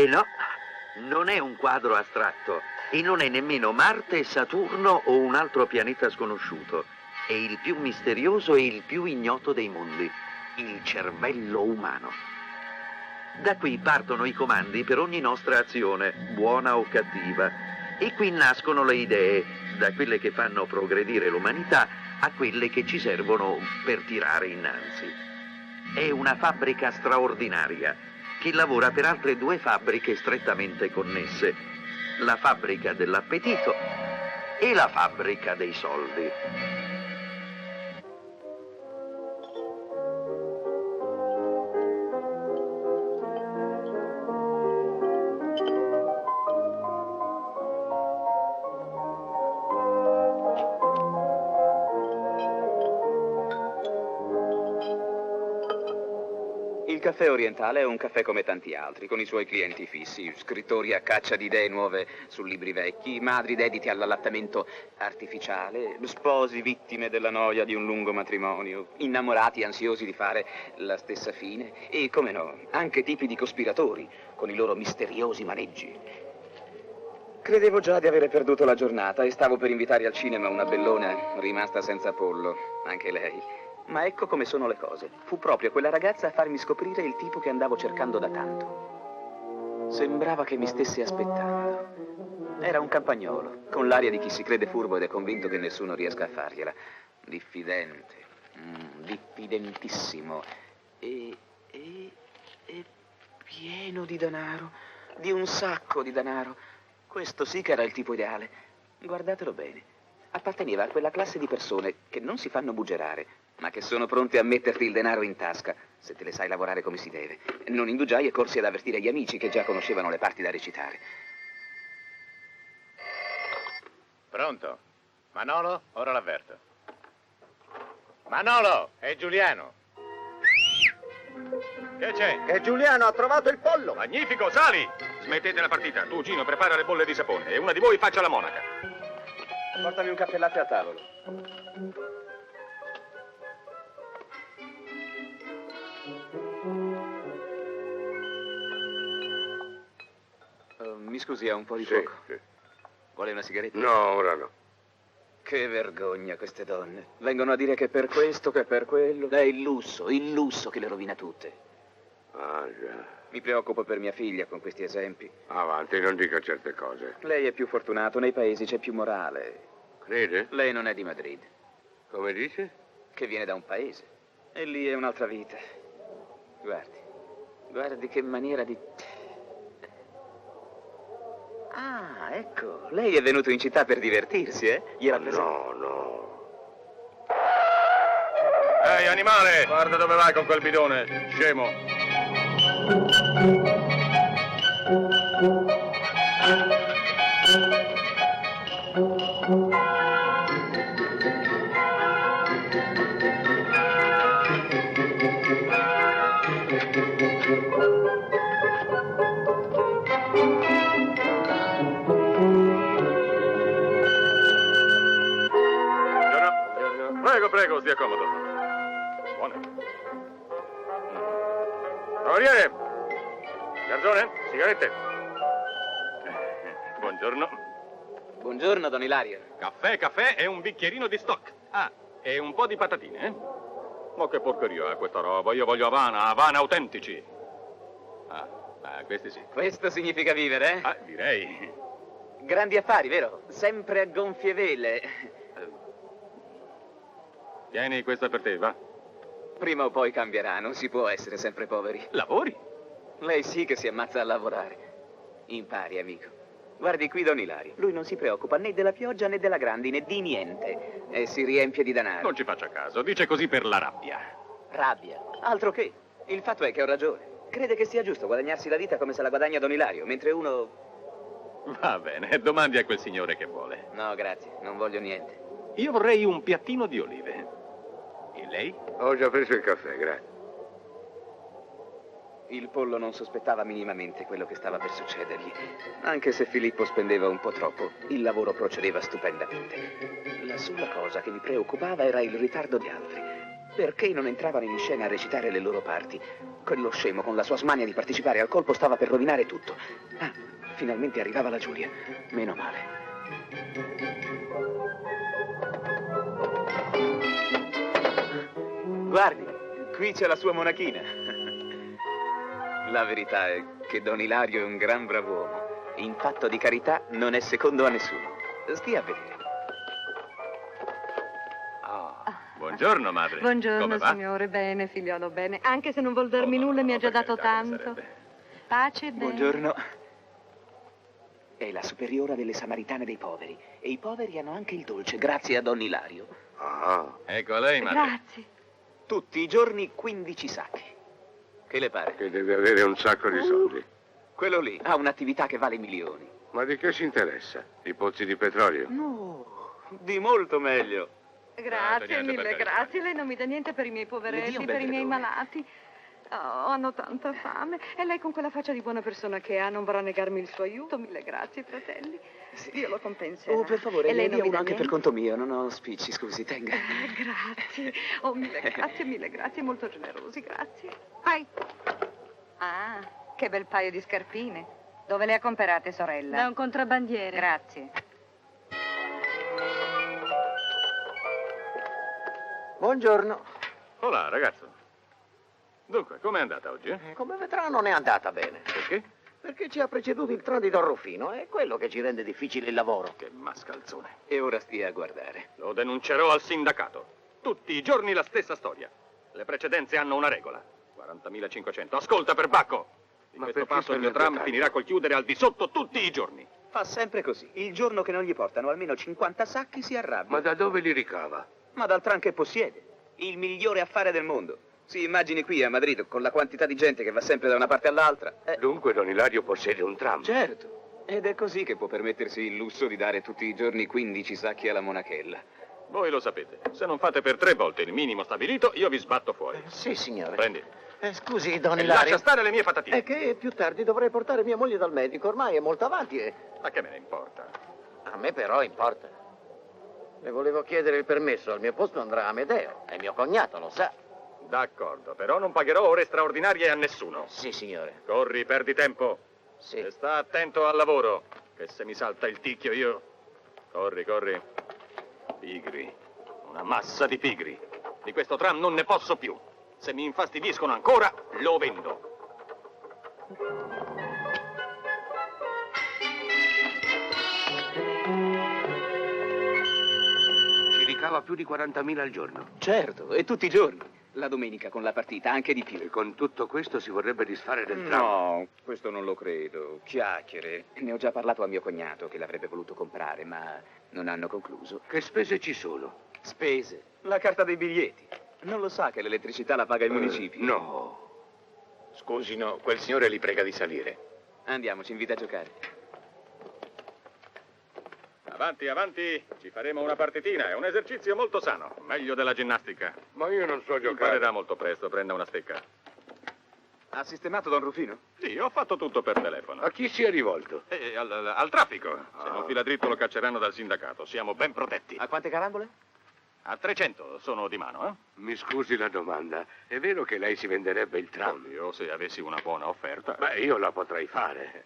No, non è un quadro astratto e non è nemmeno Marte, Saturno o un altro pianeta sconosciuto. È il più misterioso e il più ignoto dei mondi, il cervello umano. Da qui partono i comandi per ogni nostra azione, buona o cattiva, e qui nascono le idee, da quelle che fanno progredire l'umanità a quelle che ci servono per tirare innanzi. È una fabbrica straordinaria che lavora per altre due fabbriche strettamente connesse, la fabbrica dell'appetito e la fabbrica dei soldi. Il caffè orientale è un caffè come tanti altri, con i suoi clienti fissi, scrittori a caccia di idee nuove su libri vecchi, madri dediti all'allattamento artificiale, sposi vittime della noia di un lungo matrimonio, innamorati ansiosi di fare la stessa fine e, come no, anche tipi di cospiratori con i loro misteriosi maneggi. Credevo già di avere perduto la giornata e stavo per invitare al cinema una bellona rimasta senza pollo, anche lei. Ma ecco come sono le cose. Fu proprio quella ragazza a farmi scoprire il tipo che andavo cercando da tanto. Sembrava che mi stesse aspettando. Era un campagnolo, con l'aria di chi si crede furbo ed è convinto che nessuno riesca a fargliela. Diffidente, diffidentissimo e pieno di denaro, di un sacco di denaro. Questo sì che era il tipo ideale. Guardatelo bene. Apparteneva a quella classe di persone che non si fanno buggerare, ma che sono pronte a metterti il denaro in tasca, se te le sai lavorare come si deve. Non indugiai e corsi ad avvertire gli amici che già conoscevano le parti da recitare. Pronto? Manolo? Ora l'avverto. Manolo, è Giuliano. Che c'è? Che Giuliano ha trovato il pollo! Magnifico, sali! Smettete la partita. Tu, Gino, prepara le bolle di sapone e una di voi faccia la monaca. Portami un caffè latte a tavolo. Mi scusi, ha un po' di fuoco? Sì. Vuole una sigaretta? No, ora no. Che vergogna queste donne. Vengono a dire che per questo, che per quello. È il lusso che le rovina tutte. Ah, già. Mi preoccupo per mia figlia con questi esempi. Avanti, non dica certe cose. Lei è più fortunato, nei paesi c'è più morale. Crede? Lei non è di Madrid, Come dice? che viene da un paese. E lì è un'altra vita. Guardi che maniera di... Ah, ecco, lei è venuto in città per divertirsi, eh? Gli rappresento. No. Ehi, animale! Guarda dove vai con quel bidone, scemo! Prego, stia comodo. Buone. Cavaliere! Garzone, sigarette. Buongiorno. Buongiorno, don Ilario. Caffè e un bicchierino di stock. Ah, e un po' di patatine, eh? Ma che porcheria è questa roba? Io voglio Havana autentici. Questi sì. Questo significa vivere, eh? Direi. Grandi affari, vero? Sempre a gonfie vele. Tieni, questa per te, va. Prima o poi cambierà, non si può essere sempre poveri. Lavori? Lei sì che si ammazza a lavorare. Impari, amico. Guardi qui Don Ilario. Lui non si preoccupa né della pioggia né della grandine, di niente. E si riempie di denaro. Non ci faccia caso, dice così per la rabbia. Rabbia. Altro che. Il fatto è che ho ragione. Crede che sia giusto guadagnarsi la vita come se la guadagna Don Ilario, mentre uno... Va bene, domandi a quel signore che vuole. No, grazie, non voglio niente. Io vorrei un piattino di olive. E lei? Ho già preso il caffè, grazie. Il pollo non sospettava minimamente quello che stava per succedergli. Anche se Filippo spendeva un po' troppo, il lavoro procedeva stupendamente. La sola cosa che mi preoccupava era il ritardo di altri. Perché non entravano in scena a recitare le loro parti? Quello scemo, con la sua smania di partecipare al colpo, stava per rovinare tutto. Ah, finalmente arrivava la Giulia. Meno male. Guardi, qui c'è la sua monachina. La verità è che Don Ilario è un gran brav'uomo. In fatto di carità non è secondo a nessuno. Stia a vedere. Buongiorno, madre. Buongiorno, Come va? signore. Bene, figliolo, bene. Anche se non vuol darmi nulla, mi ha già per dato carità, che tanto. sarebbe. Pace e bene. Buongiorno. È la superiora delle Samaritane dei poveri. E i poveri hanno anche il dolce, grazie a Don Ilario. Ah, Ecco a lei, madre. Grazie. Tutti i giorni 15 sacchi. Che le pare? che deve avere un sacco di soldi. Quello lì ha un'attività che vale milioni. Ma di che si interessa? I pozzi di petrolio? No, di molto meglio. Grazie, niente, per mille carità. grazie. Lei non mi dà niente per i miei Le dia poveretti, un per bel i miei pedone. malati. Oh, hanno tanta fame. E lei con quella faccia di buona persona che ha non vorrà negarmi il suo aiuto. Mille grazie, fratelli. Io lo compenserò. Oh, per favore, E lei le non dia mi uno dà anche per niente? conto mio. Non ho spicci, scusi, tenga. Grazie. Oh, mille grazie, molto generosi, grazie. Vai. Ah, che bel paio di scarpine. Dove le ha comprate, sorella? Da un contrabbandiere. Grazie. Buongiorno. Hola, ragazzo. Dunque, com'è andata oggi? Come vedrà non è andata bene, Perché? perché ci ha preceduto il tram di Don Rufino, è quello che ci rende difficile il lavoro. Che mascalzone. E ora stia a guardare. Lo denuncerò al sindacato. Tutti i giorni la stessa storia. Le precedenze hanno una regola. 40.500. Ascolta, perbacco. Di Ma questo perché passo il mio spendete tram tanto? finirà col chiudere al di sotto tutti i giorni. Fa sempre così. Il giorno che non gli portano almeno 50 sacchi si arrabbia. Ma da dove li ricava? Ma dal tram che possiede. Il migliore affare del mondo. Si immagini qui a Madrid con la quantità di gente che va sempre da una parte all'altra. Dunque Don Ilario possiede un tram. Certo. Ed è così che può permettersi il lusso di dare tutti i giorni 15 sacchi alla monachella. Voi lo sapete. Se non fate per 3 volte il minimo stabilito, io vi sbatto fuori. Sì, signore. Prendi. Scusi, Don E Ilario. lascia stare le mie patatine. È che più tardi dovrei portare mia moglie dal medico, ormai è molto avanti e Ma che me ne importa? a me però importa. Le volevo chiedere il permesso, al mio posto andrà Amedeo, è mio cognato, lo sa. D'accordo, però non pagherò ore straordinarie a nessuno. Sì, signore. Corri, perdi tempo. Sì. E sta attento al lavoro, che se mi salta il ticchio io... Corri, corri. Pigri. Una massa di pigri. Di questo tram non ne posso più. Se mi infastidiscono ancora, lo vendo. Ci ricava più di 40.000 al giorno. Certo, e tutti i giorni. La domenica con la partita, anche di più. E con tutto questo si vorrebbe disfare del tram. No, questo non lo credo. Chiacchiere. Ne ho già parlato a mio cognato che l'avrebbe voluto comprare, ma non hanno concluso. Che spese ci sono? Spese. La carta dei biglietti. Non lo sa che l'elettricità la paga il municipio? No. Scusino, quel signore li prega di salire. Andiamo, ci invita a giocare. Avanti, avanti. Ci faremo una partitina. È un esercizio molto sano. Meglio della ginnastica. Ma io non so giocare. Imparerà molto presto. Prenda una stecca. Ha sistemato Don Rufino? Sì, ho fatto tutto per telefono. A chi si è rivolto? Al traffico. Se non fila dritto lo cacceranno dal sindacato. Siamo ben protetti. A quante carambole? A 300 sono di mano, eh? Mi scusi la domanda. È vero che lei si venderebbe il tram? Io se avessi una buona offerta. Beh, io la potrei fare.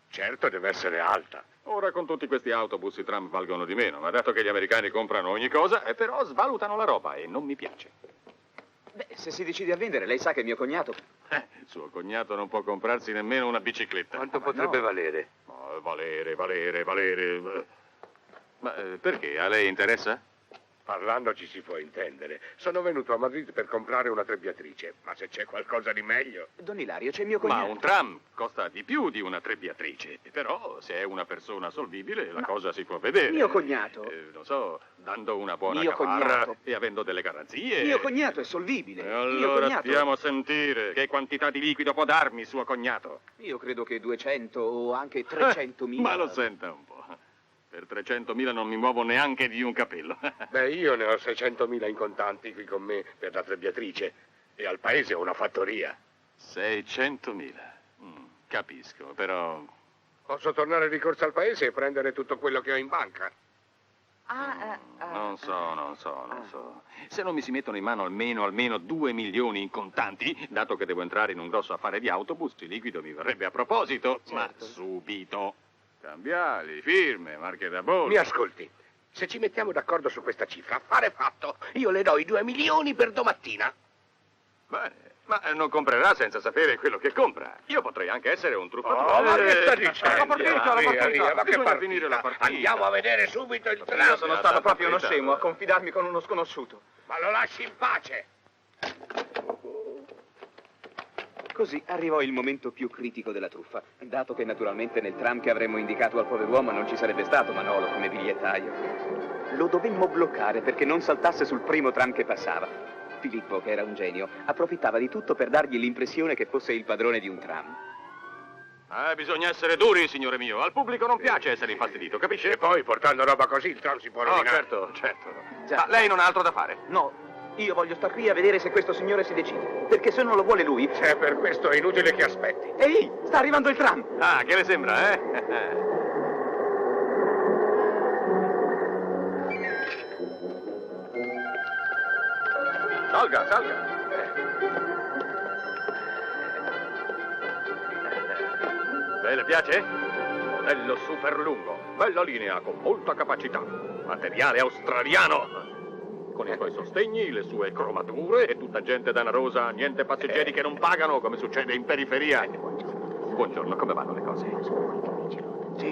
Certo, deve essere alta. Ora con tutti questi autobus i tram valgono di meno, ma dato che gli americani comprano ogni cosa, però svalutano la roba e non mi piace. Beh, se si decide a vendere, lei sa che mio cognato... Suo cognato non può comprarsi nemmeno una bicicletta. Quanto potrebbe valere? Valere. Ma perché? A lei interessa? Parlando ci si può intendere. Sono venuto a Madrid per comprare una trebbiatrice, ma se c'è qualcosa di meglio... Don Ilario, c'è mio Ma cognato. un tram costa di più di una trebbiatrice. Però, se è una persona solvibile, la cosa si può vedere. Mio cognato. Non so, dando una buona Mio caparra cognato. e avendo delle garanzie. Mio cognato è solvibile. E Mio allora cognato... stiamo a sentire che quantità di liquido può darmi suo cognato. Io credo che 200 o anche 300.000... Ma lo senta un po'. Per 300.000 non mi muovo neanche di un capello. Beh, io ne ho 600.000 in contanti qui con me per la trebbiatrice e al paese ho una fattoria. 600.000. Capisco, però... Posso tornare di corsa al paese e prendere tutto quello che ho in banca? Non so. Se non mi si mettono in mano almeno 2 milioni in contanti, dato che devo entrare in un grosso affare di autobus, il liquido mi verrebbe a proposito, ma subito. Cambiali, firme, marche da bollo. Mi ascolti, se ci mettiamo d'accordo su questa cifra, affare fatto. Io le do i 2 milioni per domattina. Bene, ma non comprerà senza sapere quello che compra. Io potrei anche essere un truffatore. Oh, ma che sta dicendo? La partita. Ma che Bisogna partita? finire la partita. Andiamo a vedere subito il Io tram. sono stato proprio uno scemo a confidarmi con uno sconosciuto. Ma lo lasci in pace. Così arrivò il momento più critico della truffa, dato che naturalmente nel tram che avremmo indicato al pover'uomo non ci sarebbe stato Manolo come bigliettaio. Lo dovemmo bloccare perché non saltasse sul primo tram che passava. Filippo, che era un genio, approfittava di tutto per dargli l'impressione che fosse il padrone di un tram. Bisogna essere duri, signore mio. Al pubblico non piace essere infastidito, capisce? E poi, portando roba così, il tram si può Oh, rovinare. certo. Già. Ma lei non ha altro da fare? No, io voglio star qui a vedere se questo signore si decide, perché se non lo vuole lui... Se è per questo è inutile che aspetti. Ehi, sta arrivando il tram! Ah, che le sembra, eh? Salga. Le piace? Modello super lungo, bella linea con molta capacità, materiale australiano. Con i suoi sostegni, le sue cromature e tutta gente danarosa, niente passeggeri che non pagano come succede in periferia. Buongiorno, come vanno le cose?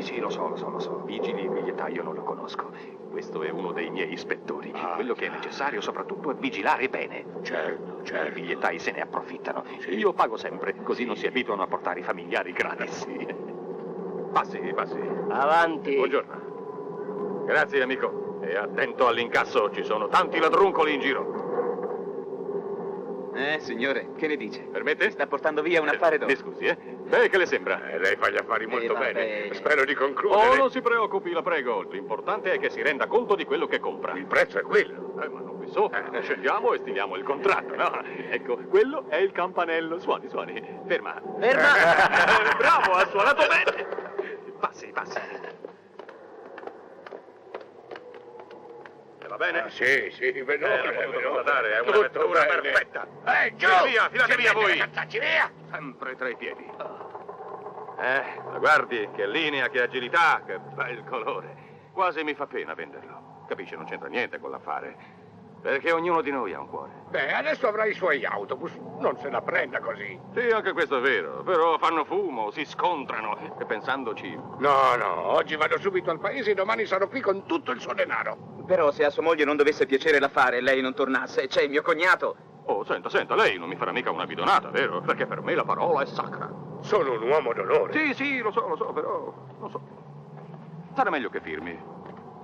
Sì, lo so. Vigili, il bigliettaio non lo conosco. Questo è uno dei miei ispettori. Quello che è necessario soprattutto è vigilare bene. Certo. I bigliettai se ne approfittano. Io pago sempre, così non si abituano a portare i familiari gratis. Passi. Avanti. Buongiorno. Grazie, amico. E attento all'incasso, ci sono tanti ladruncoli in giro. Signore, che ne dice? Permette? Sta portando via un affare d'oro. Mi scusi, Beh, che le sembra? Lei fa gli affari molto vabbè. bene. Spero di concludere. Oh, non si preoccupi, la prego. L'importante è che si renda conto di quello che compra. Il prezzo è quello. Ma non qui sopra. Scendiamo e stiliamo il contratto, no? Ecco, quello è il campanello. Suoni. Ferma. Bravo, ha suonato bene. Passi. Va bene? Sì, vedo. L'ho potuto constatare, è una Tutto vettura bene. perfetta. Giù! Filate via voi! Cazzacci via! Sempre tra i piedi. Ma guardi, che linea, che agilità, che bel colore. Quasi mi fa pena venderlo. Capisce, non c'entra niente con l'affare. Perché ognuno di noi ha un cuore. Beh, adesso avrà i suoi autobus. Non se la prenda così. Sì, anche questo è vero. Però fanno fumo, si scontrano. E pensandoci... No, oggi vado subito al paese e domani sarò qui con tutto il suo denaro. Però se a sua moglie non dovesse piacere l'affare e lei non tornasse, c'è il mio cognato. Oh, senta, lei non mi farà mica una bidonata, vero? Perché per me la parola è sacra. Sono un uomo d'onore. Sì, lo so, però... non so. Sarà meglio che firmi.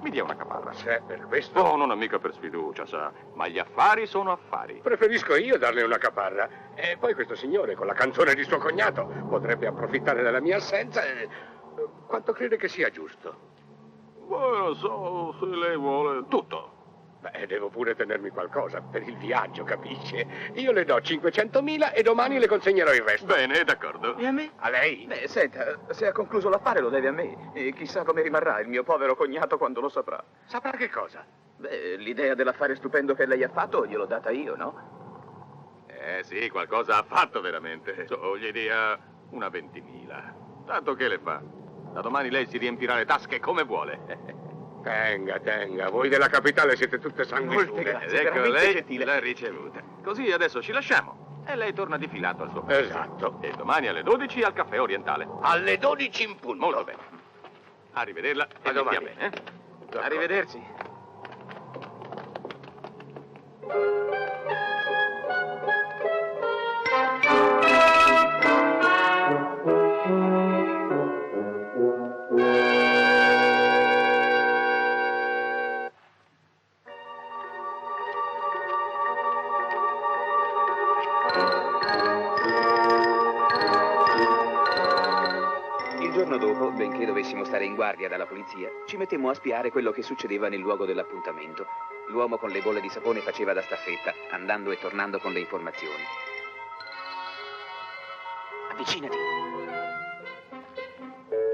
Mi dia una caparra. Se è per questo... Oh, non è mica per sfiducia, sa. Ma gli affari sono affari. Preferisco io darle una caparra. E poi questo signore, con la canzone di suo cognato, potrebbe approfittare della mia assenza e... Quanto crede che sia giusto? Non so, se lei vuole... tutto. Beh, devo pure tenermi qualcosa per il viaggio, capisce? Io le do 500.000 e domani le consegnerò il resto. Bene, d'accordo. E a me? A lei? Beh, senta, se ha concluso l'affare lo deve a me. E chissà come rimarrà il mio povero cognato quando lo saprà. Saprà che cosa? Beh, l'idea dell'affare stupendo che lei ha fatto gliel'ho data io, no? Sì, qualcosa ha fatto veramente. So, gli dia una 20.000. Tanto che le fa? Da domani lei si riempirà le tasche come vuole. Tenga, voi della capitale siete tutte sanguisughe. Molte grazie. Ecco, veramente lei gentile. l'ha ricevuta. Così adesso ci lasciamo. E lei torna difilato al suo paese. Esatto. E domani alle 12 al caffè orientale. Alle 12 in punto. Molto bene. Arrivederla e A mi stia domani. bene. D'accordo. Arrivederci. Il giorno dopo, benché dovessimo stare in guardia dalla polizia, ci mettemmo a spiare quello che succedeva nel luogo dell'appuntamento. L'uomo con le bolle di sapone faceva da staffetta, andando e tornando con le informazioni. Avvicinati.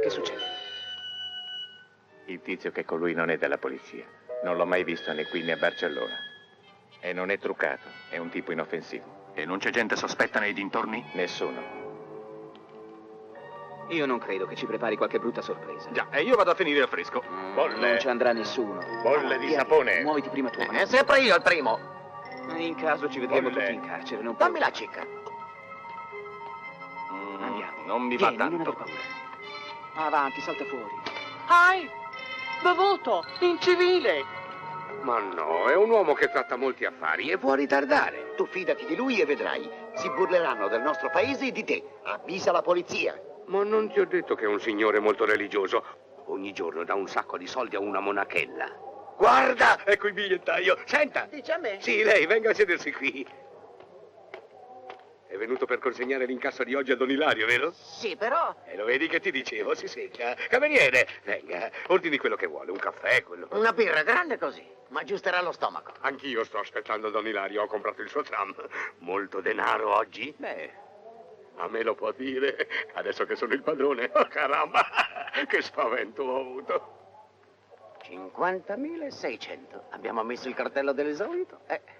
Che succede? Il tizio che con lui non è della polizia. Non l'ho mai visto né qui né a Barcellona. E non è truccato, è un tipo inoffensivo. E non c'è gente sospetta nei dintorni? Nessuno. Io non credo che ci prepari qualche brutta sorpresa. Già, e io vado a finire al fresco. Bolle. Non ci andrà nessuno. Bolle di Vieni, sapone. Muoviti prima tu. È sempre io il primo. In caso ci vedremo Bolle. tutti in carcere. Non Dammi la preoccuparti. cicca. Andiamo. Non mi va Vieni, non tanto. aver paura. Avanti, salta fuori. Hai bevuto in civile. Ma no, è un uomo che tratta molti affari e può ritardare. Tu fidati di lui e vedrai. Si burleranno del nostro paese e di te. Avvisa la polizia. Ma non ti ho detto che è un signore molto religioso. Ogni giorno dà un sacco di soldi a una monachella. Guarda, ecco il bigliettaio. Senta. Dice a me. Sì, lei, venga a sedersi qui. È venuto per consegnare l'incasso di oggi a Don Ilario, vero? Sì, però. E lo vedi che ti dicevo, si secca. Cameriere, venga, ordini quello che vuole, un caffè, quello che... Una birra grande così, ma aggiusterà lo stomaco. Anch'io sto aspettando Don Ilario, ho comprato il suo tram. Molto denaro oggi? Beh, A me lo può dire, adesso che sono il padrone. Oh, caramba, che spavento ho avuto. 50.600. Abbiamo messo il cartello dell'esaurito.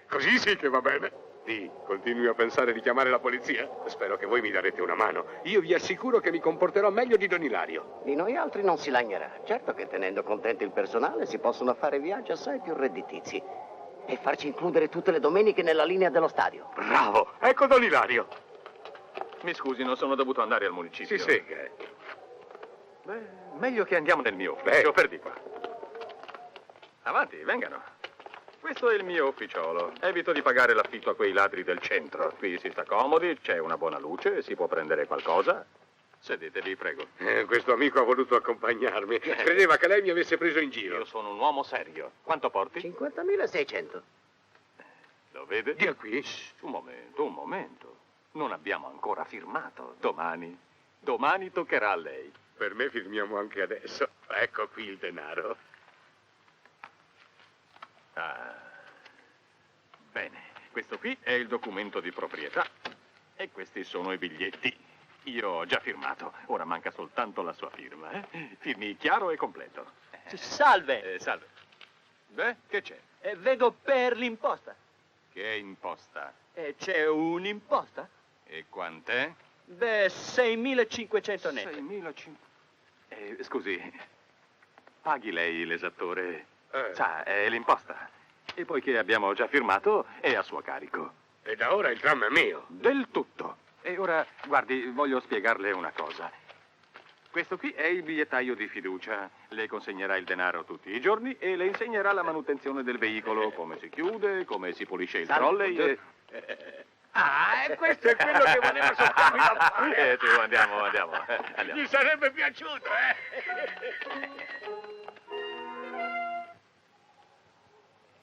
Così sì che va bene. Sì, continui a pensare di chiamare la polizia? Spero che voi mi darete una mano. Io vi assicuro che mi comporterò meglio di Don Ilario. Di noi altri non si lagnerà. Certo che tenendo contento il personale si possono fare viaggi assai più redditizi. E farci includere tutte le domeniche nella linea dello stadio. Bravo, ecco Don Ilario. Mi scusi, non sono dovuto andare al municipio. Si secca. Beh, meglio che andiamo nel mio ufficio, per di qua. Avanti, vengano. Questo è il mio ufficiolo. Evito di pagare l'affitto a quei ladri del centro. Qui si sta comodi, c'è una buona luce, si può prendere qualcosa. Sedetevi, prego. Questo amico ha voluto accompagnarmi. Credeva che lei mi avesse preso in giro. Io sono un uomo serio. Quanto porti? 50.600. Lo vede? Dia qui. Un momento, un momento. Non abbiamo ancora firmato. Domani toccherà a lei. Per me firmiamo anche adesso. Ecco qui il denaro. Ah, bene, questo qui è il documento di proprietà e questi sono i biglietti. Io ho già firmato, ora manca soltanto la sua firma. Firmi chiaro e completo. Salve. Salve. Beh, che c'è? Vedo per l'imposta. Che imposta? C'è un'imposta? E quant'è? Beh, 6.500 netti. 6.500. Scusi, paghi lei l'esattore? Eh. Sa, è l'imposta. E poiché abbiamo già firmato, è a suo carico. E da ora il tram è mio. Del tutto. E ora, guardi, voglio spiegarle una cosa. Questo qui è il bigliettaio di fiducia. Le consegnerà il denaro tutti i giorni e le insegnerà la manutenzione del veicolo, come si chiude, come si pulisce il trolley e... Questo è quello che voleva sapere. tu, andiamo. Gli sarebbe piaciuto,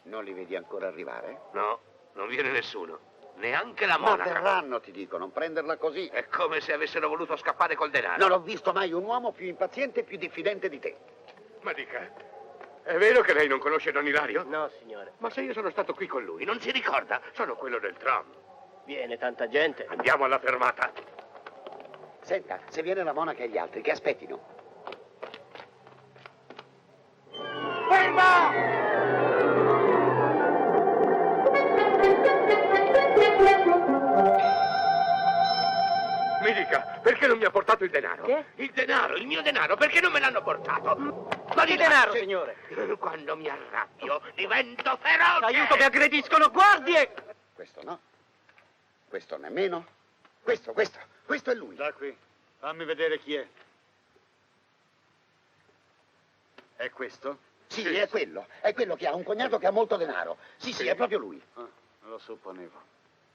Non li vedi ancora arrivare? No, non viene nessuno. Neanche la Ma monaca. verranno, ti dico, non prenderla così. È come se avessero voluto scappare col denaro. Non ho visto mai un uomo più impaziente e più diffidente di te. Ma dica, è vero che lei non conosce Don Ilario? No, signore. Ma se io sono stato qui con lui, non si ricorda? Sono quello del tram. Viene tanta gente. Andiamo alla fermata. Senta, se viene la monaca e gli altri, che aspettino. Mi dica, perché non mi ha portato il denaro? Che? Il denaro, il mio denaro, perché non me l'hanno portato? Ma Che denaro, signore? Quando mi arrabbio, divento feroce! Aiuto che aggrediscono, guardie! Questo no. Questo nemmeno. Questo è lui. Da qui, fammi vedere chi è. È questo? Sì, è quello che ha un cognato che ha molto denaro. Sì, è proprio lui. Ah, lo supponevo.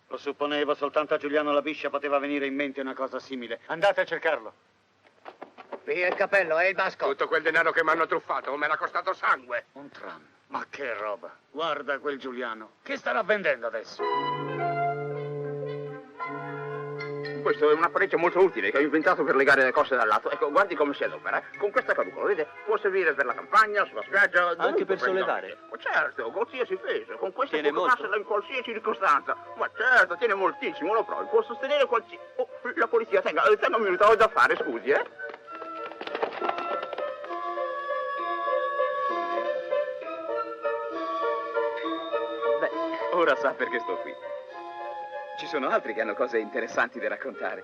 Lo supponevo, soltanto a Giuliano La Biscia poteva venire in mente una cosa simile. Andate a cercarlo. Qui è il cappello, è il basco. Tutto quel denaro che mi hanno truffato me l'ha costato sangue. Un tram. Ma che roba. Guarda quel Giuliano. Che starà vendendo adesso? Questo è un apparecchio molto utile che ho inventato per legare le cose dal lato. Ecco, guardi come si adopera. Con questa carucola, vede? Può servire per la campagna, sulla spiaggia. Anche per sollevare? Ma certo, qualsiasi peso. Con questa Tiene può molto? toccarsela in qualsiasi circostanza. Ma certo, tiene moltissimo, lo provi. Può sostenere qualsiasi... Oh, la polizia, tenga un minuto, ho da fare, scusi, Beh, ora sa perché sto qui. Ci sono altri che hanno cose interessanti da raccontare.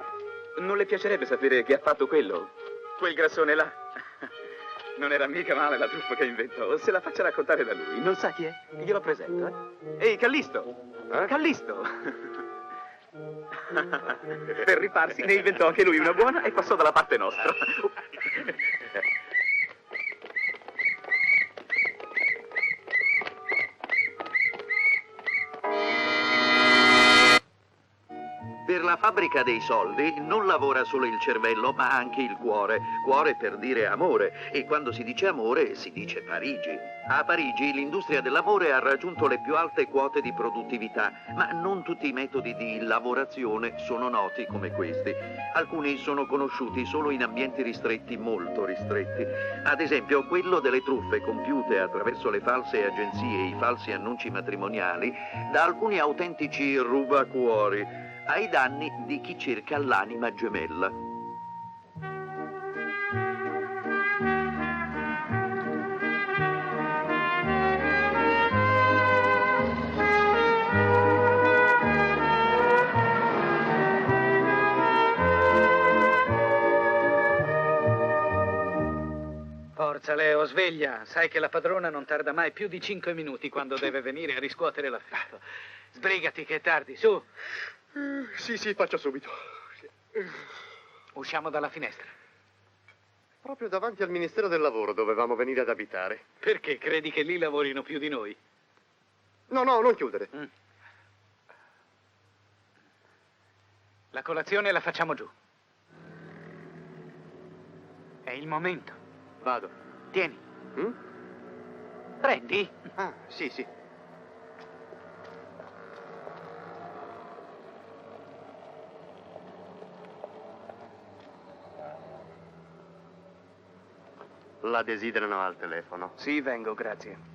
Non le piacerebbe sapere chi ha fatto quello? Quel grassone là? Non era mica male la truffa che inventò. Se la faccia raccontare da lui. Non sa chi è? Glielo presento, Ehi, Callisto! Callisto! Per rifarsi ne inventò anche lui una buona e passò dalla parte nostra. Per la fabbrica dei soldi non lavora solo il cervello, ma anche il cuore. Cuore per dire amore, e quando si dice amore si dice Parigi. A Parigi l'industria dell'amore ha raggiunto le più alte quote di produttività, ma non tutti i metodi di lavorazione sono noti come questi. Alcuni sono conosciuti solo in ambienti ristretti, molto ristretti. Ad esempio quello delle truffe compiute attraverso le false agenzie e i falsi annunci matrimoniali da alcuni autentici rubacuori, ai danni di chi cerca l'anima gemella. Forza, Leo, sveglia. Sai che la padrona non tarda mai più di 5 minuti quando deve venire a riscuotere l'affitto. Sbrigati che è tardi, su. Sì, faccio subito. Usciamo dalla finestra. Proprio davanti al Ministero del Lavoro dovevamo venire ad abitare. Perché credi che lì lavorino più di noi? No, non chiudere. La colazione la facciamo giù. È il momento. Vado. Tieni. Prendi. Ah, sì. La desiderano al telefono. Sì, vengo, grazie.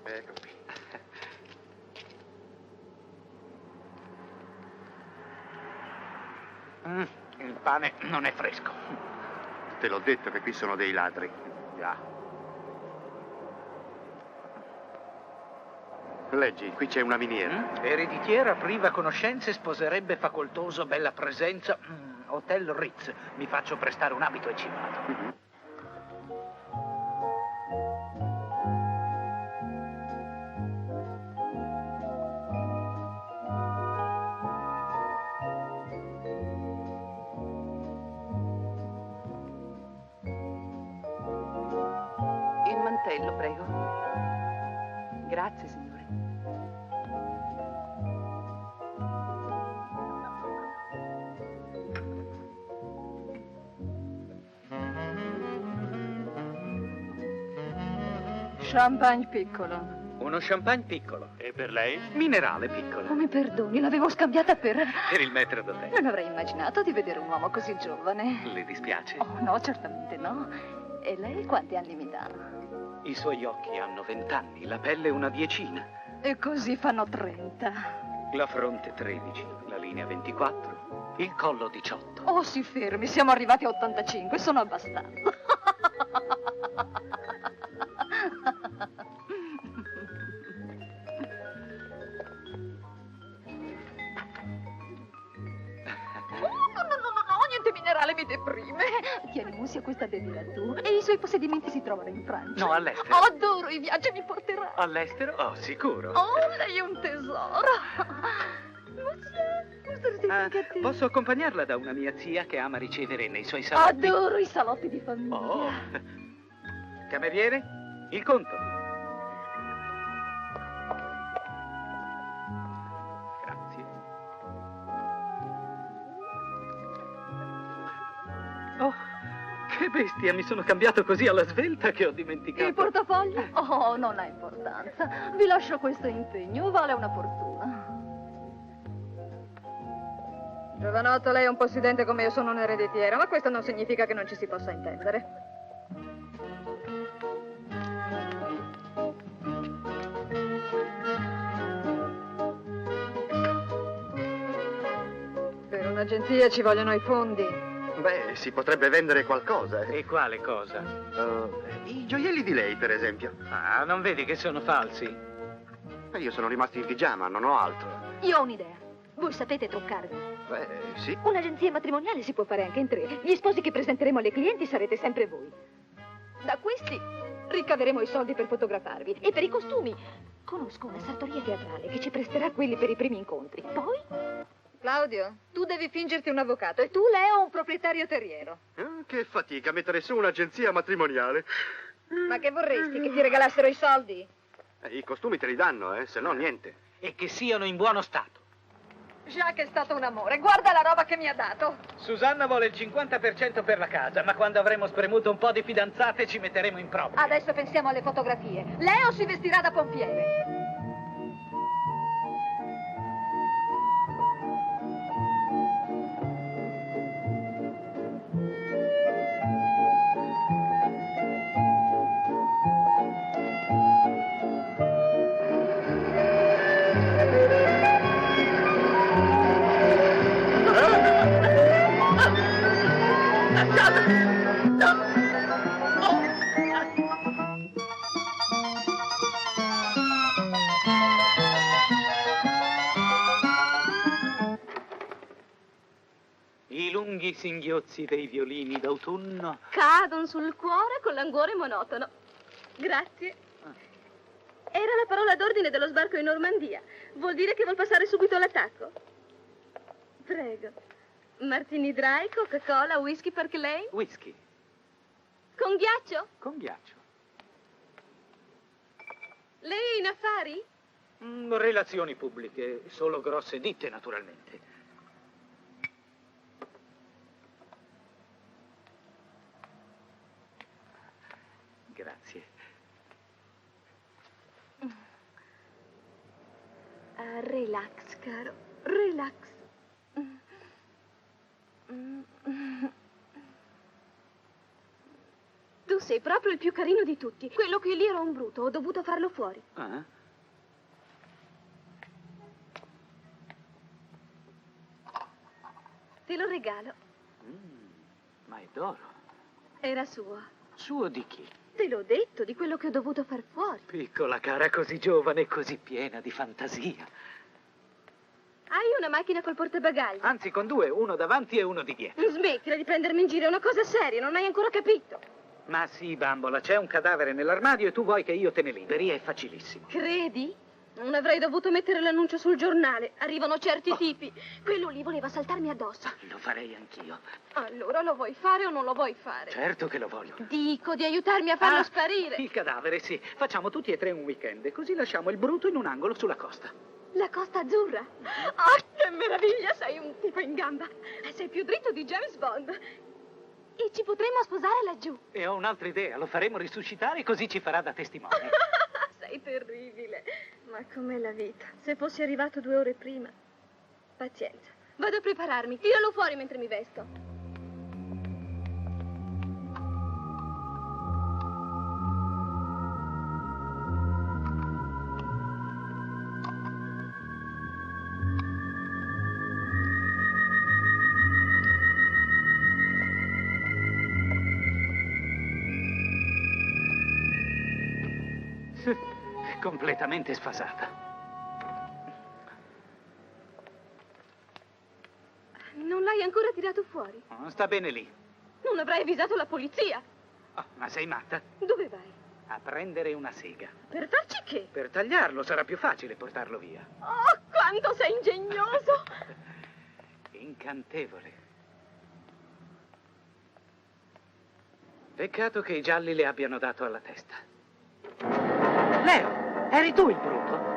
Ecco qui. Il pane non è fresco. Te l'ho detto che qui sono dei ladri. Già. Leggi, qui c'è una miniera. Ereditiera, priva conoscenze, sposerebbe facoltoso, bella presenza. Hotel Ritz. Mi faccio prestare un abito e ci vado. Il mantello, prego. Grazie, signore. Champagne piccolo. Uno champagne piccolo. E per lei? Minerale piccolo. Oh, mi perdoni, l'avevo scambiata per... Per il maître d'hôtel. Non avrei immaginato di vedere un uomo così giovane. Le dispiace? Oh, no, certamente no. E lei quanti anni mi dà? I suoi occhi hanno 20 anni, la pelle una 10. E così fanno 30. La fronte 13, la linea 24, il collo 18. Oh, si fermi, siamo arrivati a 85, sono abbastanza. mi deprime. Tieni Mussi a questa denira tu. E i suoi possedimenti si trovano in Francia. No, all'estero. Adoro i viaggi, mi porterà. All'estero? Oh, sicuro. Oh, lei è un tesoro. Posso accompagnarla da una mia zia che ama ricevere nei suoi salotti? Adoro i salotti di famiglia. Oh. Cameriere, il conto. Grazie. Oh, che bestia, mi sono cambiato così alla svelta che ho dimenticato. Il portafoglio? Oh, non ha importanza. Vi lascio questo impegno, vale una fortuna. Giovanotto, lei è un possidente come io sono un'ereditiera, ma questo non significa che non ci si possa intendere. Per un'agenzia ci vogliono i fondi. Beh, si potrebbe vendere qualcosa. E quale cosa? I gioielli di lei, per esempio. Ah, non vedi che sono falsi? Io sono rimasto in pigiama, non ho altro. Io ho un'idea. Voi sapete truccarvi? Beh, sì. Un'agenzia matrimoniale si può fare anche in 3. Gli sposi che presenteremo alle clienti sarete sempre voi. Da questi ricaveremo i soldi per fotografarvi. E per i costumi conosco una sartoria teatrale che ci presterà quelli per i primi incontri. Poi? Claudio, tu devi fingerti un avvocato e tu, Leo, un proprietario terriero. Che fatica mettere su un'agenzia matrimoniale. Ma che vorresti? Che ti regalassero i soldi? I costumi te li danno, se no niente. E che siano in buono stato. Jacques è stato un amore, guarda la roba che mi ha dato. Susanna vuole il 50% per la casa, ma quando avremo spremuto un po' di fidanzate ci metteremo in prova. Adesso pensiamo alle fotografie. Leo si vestirà da pompiere. I lunghi singhiozzi dei violini d'autunno Cadono sul cuore con languore monotono. Grazie. Era la parola d'ordine dello sbarco in Normandia. Vuol dire che vuol passare subito all'attacco. Prego. Martini dry, Coca-Cola, whisky Park Lane? Whisky. Con ghiaccio? Con ghiaccio. Lei è in affari? Relazioni pubbliche, solo grosse ditte naturalmente. Grazie. Relax, caro. Relax. Tu sei proprio il più carino di tutti. Quello che lì era un bruto, ho dovuto farlo fuori. Ah? Te lo regalo. Ma è d'oro. Era suo. Suo di chi? Te l'ho detto, di quello che ho dovuto far fuori. Piccola cara, così giovane e così piena di fantasia. Hai una macchina col portabagagli? Anzi, con due, uno davanti e uno di dietro. Smettila di prendermi in giro, è una cosa seria, non hai ancora capito. Ma sì, bambola, c'è un cadavere nell'armadio e tu vuoi che io te ne liberi, è facilissimo. Credi? Non avrei dovuto mettere l'annuncio sul giornale. Arrivano certi tipi. Quello lì voleva saltarmi addosso. Lo farei anch'io. Allora lo vuoi fare o non lo vuoi fare? Certo che lo voglio. Dico di aiutarmi a farlo sparire. Il cadavere, sì. Facciamo tutti e tre un weekend, così lasciamo il bruto in un angolo sulla costa. La Costa Azzurra? Ah, che meraviglia! Sei un tipo in gamba. Sei più dritto di James Bond. E ci potremmo sposare laggiù. E ho un'altra idea, lo faremo risuscitare così ci farà da testimone. Sei terribile. Ma com'è la vita? Se fossi arrivato 2 ore prima. Pazienza. Vado a prepararmi. Tiralo fuori mentre mi vesto. Completamente sfasata. Non l'hai ancora tirato fuori? Oh, sta bene lì. Non avrai avvisato la polizia? Oh, ma sei matta? Dove vai? A prendere una sega. Per farci che? Per tagliarlo sarà più facile portarlo via. Oh, quanto sei ingegnoso! Incantevole. Peccato che i gialli le abbiano dato alla testa. Leo, eri tu il bruto?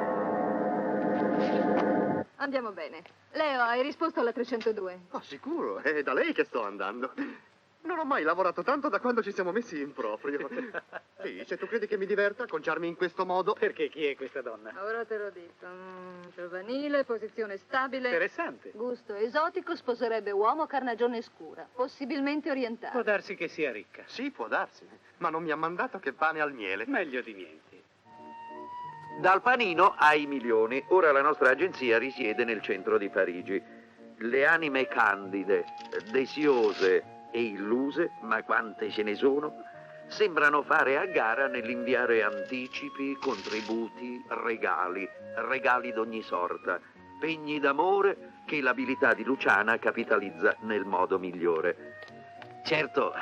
Andiamo bene. Leo, hai risposto alla 302? Oh, sicuro, è da lei che sto andando. Non ho mai lavorato tanto da quando ci siamo messi in proprio. Sì, se tu credi che mi diverta conciarmi in questo modo... Perché chi è questa donna? Ora te lo dico. Giovanile, posizione stabile. Interessante. Gusto esotico, sposerebbe uomo, carnagione scura. Possibilmente orientale. Può darsi che sia ricca. Sì, può darsi, ma non mi ha mandato che pane al miele. Meglio di niente. Dal panino ai milioni. Ora la nostra agenzia risiede nel centro di Parigi. Le anime candide, desiose e illuse, ma quante ce ne sono, sembrano fare a gara nell'inviare anticipi, contributi, regali d'ogni sorta, pegni d'amore che l'abilità di Luciana capitalizza nel modo migliore. Certo,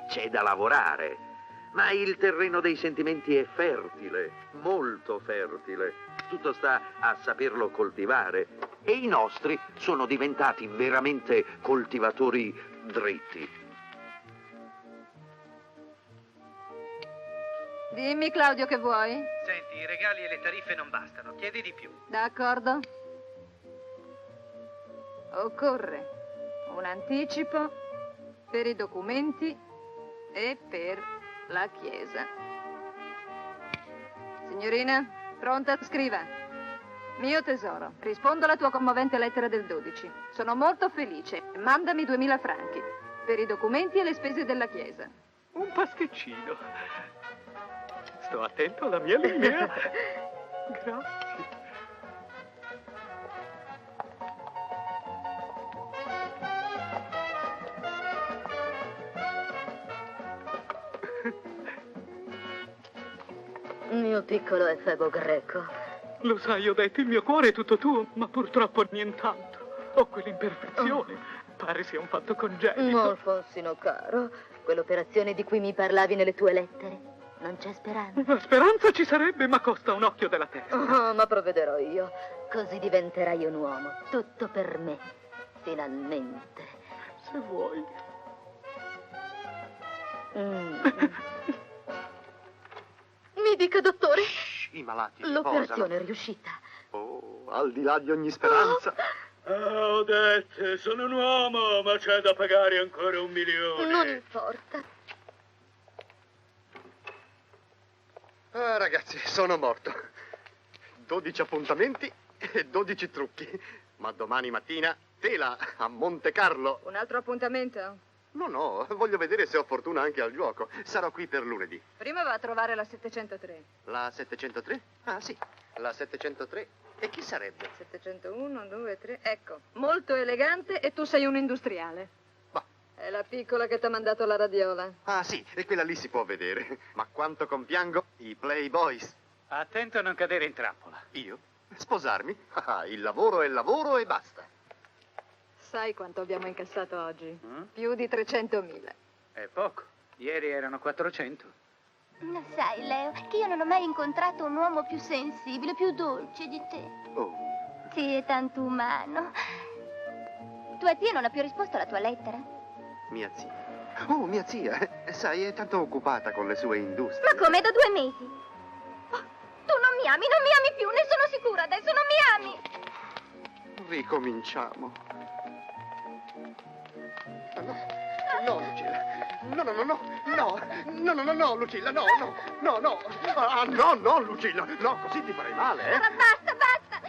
c'è da lavorare, ma il terreno dei sentimenti è fertile, molto fertile. Tutto sta a saperlo coltivare e i nostri sono diventati veramente coltivatori dritti. Dimmi, Claudio, che vuoi? Senti, i regali e le tariffe non bastano. Chiedi di più. D'accordo. Occorre un anticipo per i documenti e per la chiesa. Signorina, pronta? Scriva. Mio tesoro, rispondo alla tua commovente lettera del 12. Sono molto felice. Mandami 2000 franchi per i documenti e le spese della chiesa. Un pasticcino. Sto attento alla mia linea. Grazie. Mio piccolo efebo greco. Lo sai, ho detto, il mio cuore è tutto tuo, ma purtroppo nient'altro. Ho quell'imperfezione. Pare sia un fatto congenito. No, Alfonsino caro, quell'operazione di cui mi parlavi nelle tue lettere, non c'è speranza. La speranza ci sarebbe, ma costa un occhio della testa. Oh, ma provvederò io. Così diventerai un uomo. Tutto per me. Finalmente. Se vuoi. Mi dica, dottore. I malati l'operazione è riuscita. Oh, al di là di ogni speranza. Ho detto, sono un uomo, ma c'è da pagare ancora 1 milione. Non importa. Ah, ragazzi, sono morto. 12 appuntamenti e 12 trucchi. Ma domani mattina, tela a Monte Carlo. Un altro appuntamento? No, voglio vedere se ho fortuna anche al gioco. Sarò qui per lunedì. Prima va a trovare la 703. La 703? Ah, sì, la 703. E chi sarebbe? 701, 2, 3, ecco. Molto elegante e tu sei un industriale. Bah. È la piccola che ti ha mandato la radiola. Ah, sì, e quella lì si può vedere. Ma quanto compiango i Playboys. Attento a non cadere in trappola. Io? Sposarmi? Ah, il lavoro è lavoro e basta. Sai quanto abbiamo incassato oggi? Più di 300.000. È poco. Ieri erano 400. Lo sai, Leo, che io non ho mai incontrato un uomo più sensibile, più dolce di te. Oh. Sì, è tanto umano. Tua zia non ha più risposto alla tua lettera? Mia zia. Oh, mia zia. Sai, è tanto occupata con le sue industrie. Ma come, da 2 mesi? Oh, tu non mi ami più, ne sono sicura, adesso non mi ami. Ricominciamo. No, Lucilla. No, Lucilla, no. Ah, no, Lucilla. No, così ti farei male, Ma basta.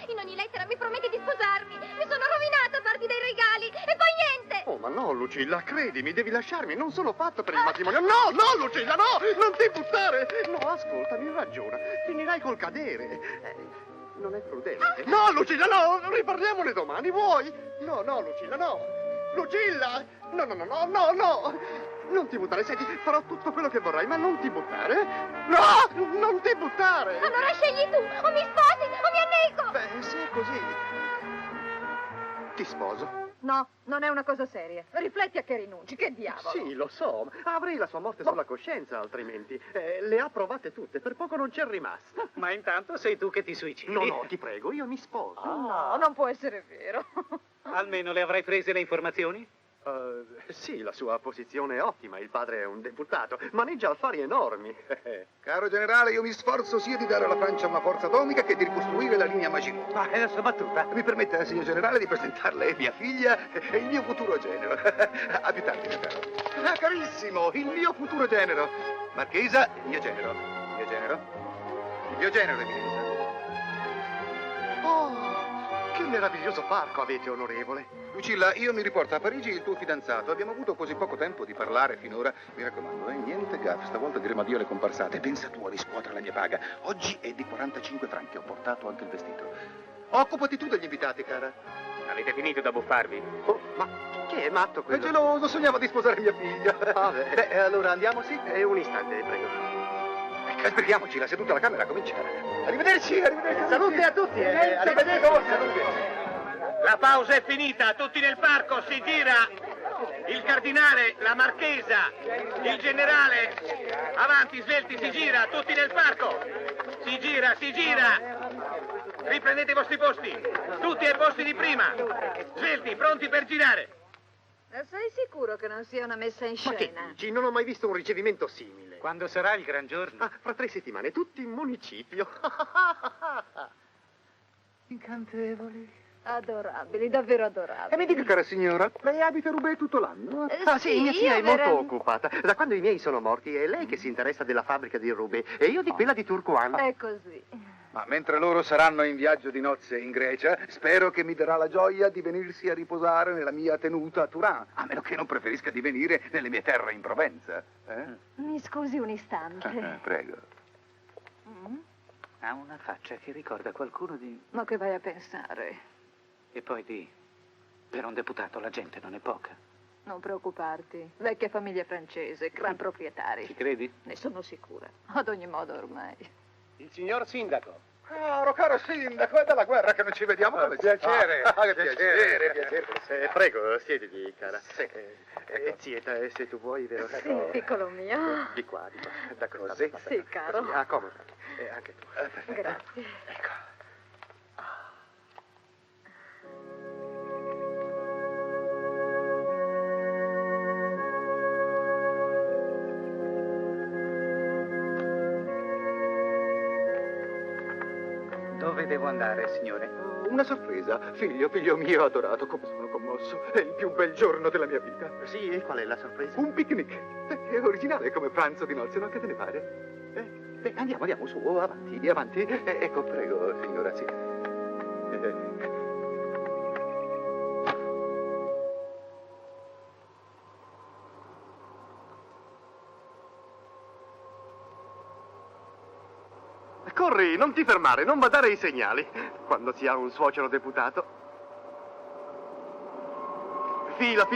In ogni lettera mi prometti di sposarmi. Mi sono rovinata a farti dei regali e poi niente. Oh, ma no, Lucilla, credimi, devi lasciarmi. Non sono fatto per il matrimonio. No, Lucilla, no! Non ti buttare! No, ascoltami, ragiona. Finirai col cadere. Non è prudente. No, Lucilla, no! Riparliamone domani, vuoi? No, Lucilla, no! Lucilla! No! Non ti buttare, senti, farò tutto quello che vorrai, ma non ti buttare. No! Non ti buttare! Allora scegli tu, o mi sposi o mi annego! Beh, se è così... Ti sposo. No, non è una cosa seria. Rifletti a che rinunci, che diavolo. Sì, lo so. Avrei la sua morte sulla coscienza, altrimenti. Le ha provate tutte, per poco non c'è rimasta. Ma intanto sei tu che ti suicidi. No, ti prego, io mi sposo. No, non può essere vero. Almeno le avrai prese le informazioni? Sì, la sua posizione è ottima, il padre è un deputato, maneggia affari enormi. Caro generale, io mi sforzo sia di dare alla Francia una forza atomica che di ricostruire la linea Maginot. Ma è la sua battuta? Mi permetta, signor generale, di presentarle mia figlia e il mio futuro genero. A più tardi, mio caro. Ah, carissimo, il mio futuro genero. Marchesa, il mio genero. Il mio genero. Il mio genero, eminenza. Oh, che meraviglioso parco avete, onorevole. Lucilla, io mi riporto a Parigi il tuo fidanzato. Abbiamo avuto così poco tempo di parlare finora. Mi raccomando, niente gaffe. Stavolta diremo addio alle comparsate. Pensa tu a riscuotere la mia paga. Oggi è di 45 franchi. Ho portato anche il vestito. Occupati tu degli invitati, cara. Avete finito da buffarvi? Oh, ma che è matto È quello? geloso, sognava di sposare mia figlia. Vabbè. Beh, allora andiamo, sì? Un istante, prego. Aspettiamoci, la seduta alla camera comincia. Arrivederci, arrivederci. Salute a tutti, arrivederci. La pausa è finita, tutti nel parco, si gira. Il cardinale, la marchesa, il generale. Avanti, svelti, si gira, tutti nel parco. Si gira, si gira. Riprendete i vostri posti, tutti ai posti di prima. Svelti, pronti per girare. Sei sicuro che non sia una messa in Ma che scena? dici? Non ho mai visto un ricevimento simile. Quando sarà il gran giorno? Ah, fra 3 settimane, tutti in municipio. Incantevoli. Adorabili, davvero adorabili. E mi dica, cara signora, lei abita a Roubaix tutto l'anno? Ah sì, mia zia è molto veramente. occupata. Da quando i miei sono morti è lei che si interessa della fabbrica di Roubaix e io di quella di Turcoing. È così. Ma mentre loro saranno in viaggio di nozze in Grecia, spero che mi darà la gioia di venirsi a riposare nella mia tenuta a Turin, a meno che non preferisca di venire nelle mie terre in Provenza. Mi scusi un istante. Prego. Ha una faccia che ricorda qualcuno di... Ma che vai a pensare? E poi di... Per un deputato la gente non è poca. Non preoccuparti. Vecchia famiglia francese, gran proprietari. Ci credi? Ne sono sicura. Ad ogni modo ormai. Il signor sindaco. Caro sindaco, è dalla guerra che non ci vediamo. piacere. Che piacere. Prego, siediti, cara. Zieta, se tu vuoi, vero? Sì, piccolo mio. Di qua. D'accordo. Sì, caro. Così, accomoda. Anche tu. Grazie. Ecco. Dove devo andare, signore? Una sorpresa. Figlio mio adorato, come sono commosso. È il più bel giorno della mia vita. Sì, e qual è la sorpresa? Un picnic. È originale come pranzo di nozze, no? Che te ne pare? Andiamo su, avanti. Ecco, prego, signora, sì. Corri, non ti fermare, non badare ai segnali. Quando si ha un suocero deputato. Fila.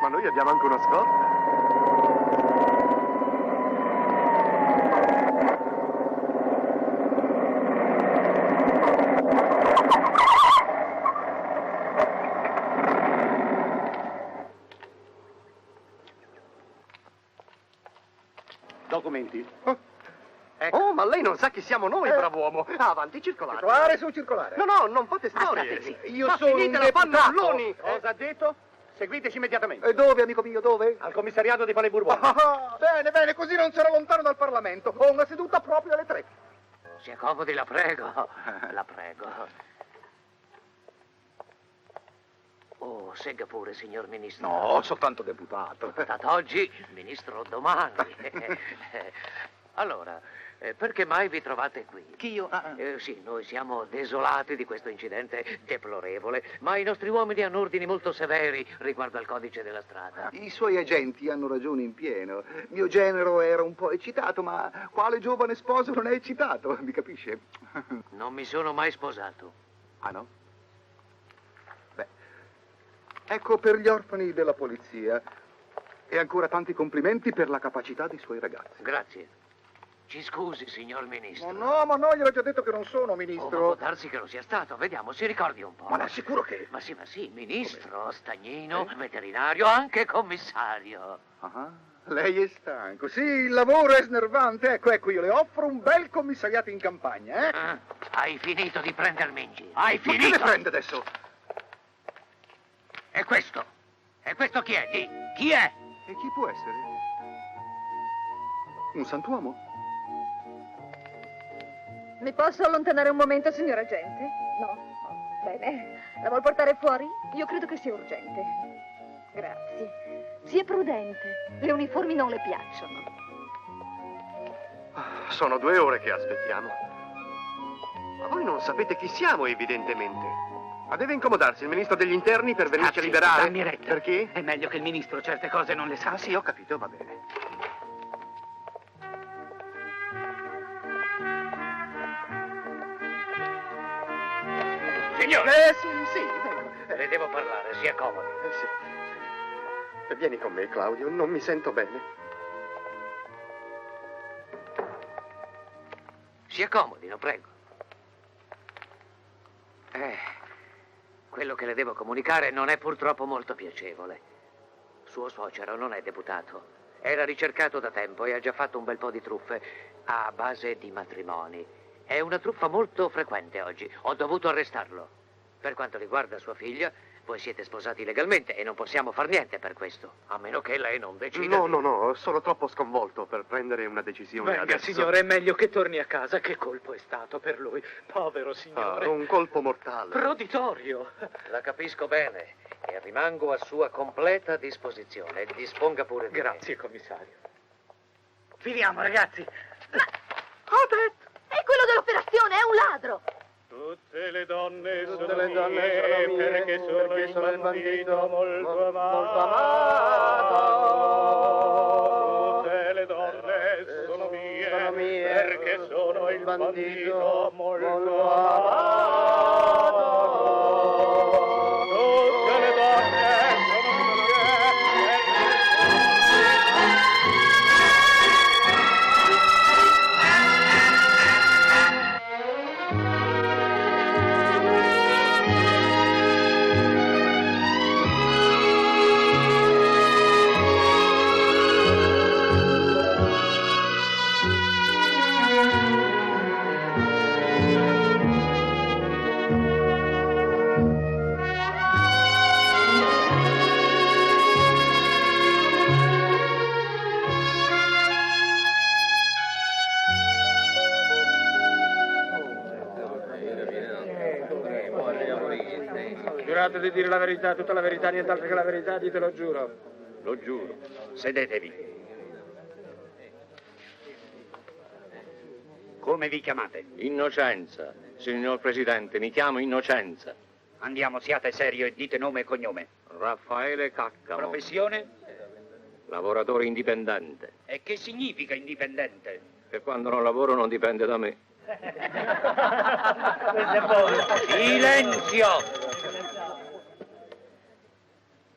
Ma noi abbiamo anche una scorta. Documenti. Oh, ma lei non sa chi siamo noi, brav'uomo. Avanti, circolare. Circolare su circolare. No, non fate storie. Aspetti, io Ma sono un finitela, deputato. fannulloni. Cosa ha detto? Seguiteci immediatamente. E dove, amico mio, dove? Al commissariato di Palais Bourbon. Bene, così non sarò lontano dal Parlamento. Ho una seduta proprio alle 3. Si accomodi, la prego. La prego. Oh, segga pure, signor ministro. No, soltanto deputato. Deputato oggi, ministro domani. Allora, perché mai vi trovate qui? Chi io? Sì, noi siamo desolati di questo incidente deplorevole, ma i nostri uomini hanno ordini molto severi riguardo al codice della strada. I suoi agenti hanno ragione in pieno. Mio genero era un po' eccitato, ma quale giovane sposo non è eccitato? Mi capisce? Non mi sono mai sposato. Ah, no? Beh, ecco per gli orfani della polizia. E ancora tanti complimenti per la capacità dei suoi ragazzi. Grazie. Ci scusi, signor ministro. Ma no, gliel'ho già detto che non sono ministro. Può darsi che lo sia stato. Vediamo, si ricordi un po'. Ma l'assicuro che... Ma sì, ministro, stagnino, veterinario, anche commissario. Ah, lei è stanco. Sì, il lavoro è snervante. Ecco, io le offro un bel commissariato in campagna, eh? Hai finito di prendermi in giro. Hai finito? Ma che ne prende adesso? E questo? E questo chi è? Chi è? E chi può essere? Un santuomo? Mi posso allontanare un momento, signor agente? No? Bene. La vuol portare fuori? Io credo che sia urgente. Grazie. Sia prudente. Le uniformi non le piacciono. Sono 2 ore che aspettiamo. Ma voi non sapete chi siamo, evidentemente. Ma deve incomodarsi il ministro degli interni per venirci a liberare? Dammi retta. Perché? È meglio che il ministro certe cose non le sa. Sì, ho capito, va bene. Signore! Sì, vengo. Le devo parlare, sia comodo. Sì. Vieni con me, Claudio, non mi sento bene. Si accomodino, prego. Quello che le devo comunicare non è purtroppo molto piacevole. Suo suocero non è deputato. Era ricercato da tempo e ha già fatto un bel po' di truffe a base di matrimoni. È una truffa molto frequente oggi. Ho dovuto arrestarlo. Per quanto riguarda sua figlia, voi siete sposati legalmente e non possiamo far niente per questo. A meno che lei non decida. No, sono troppo sconvolto per prendere una decisione Venga, adesso. signore, è meglio che torni a casa. Che colpo è stato per lui? Povero signore. Un colpo mortale. Proditorio. La capisco bene e rimango a sua completa disposizione. Disponga pure di me. Grazie, commissario. Finiamo, ragazzi. Albert! È quello dell'operazione, è un ladro! Tutte le donne sono mie perché sono il bandito molto amato. Tutte le donne sono mie perché sono il bandito molto amato. Tutte le donne sono Giurato di dire la verità, tutta la verità, nient'altro che la verità, dite lo giuro. Lo giuro. Sedetevi. Come vi chiamate? Innocenza. Signor Presidente, mi chiamo Innocenza. Andiamo, siate serio e dite nome e cognome. Raffaele Caccamo. Professione? Lavoratore indipendente. E che significa indipendente? Che quando non lavoro non dipende da me. Silenzio!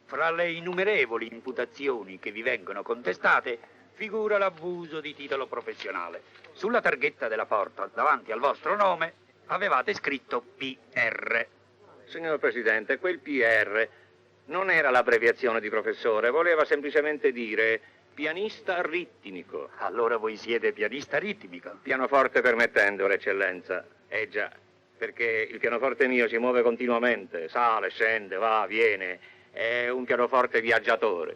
Fra le innumerevoli imputazioni che vi vengono contestate, figura l'abuso di titolo professionale. Sulla targhetta della porta, davanti al vostro nome, avevate scritto PR. Signor Presidente, quel PR non era l'abbreviazione di professore, voleva semplicemente dire pianista ritmico. Allora voi siete pianista ritmico? Pianoforte permettendo, l'eccellenza. Già, perché il pianoforte mio si muove continuamente, sale, scende, va, viene. È un pianoforte viaggiatore.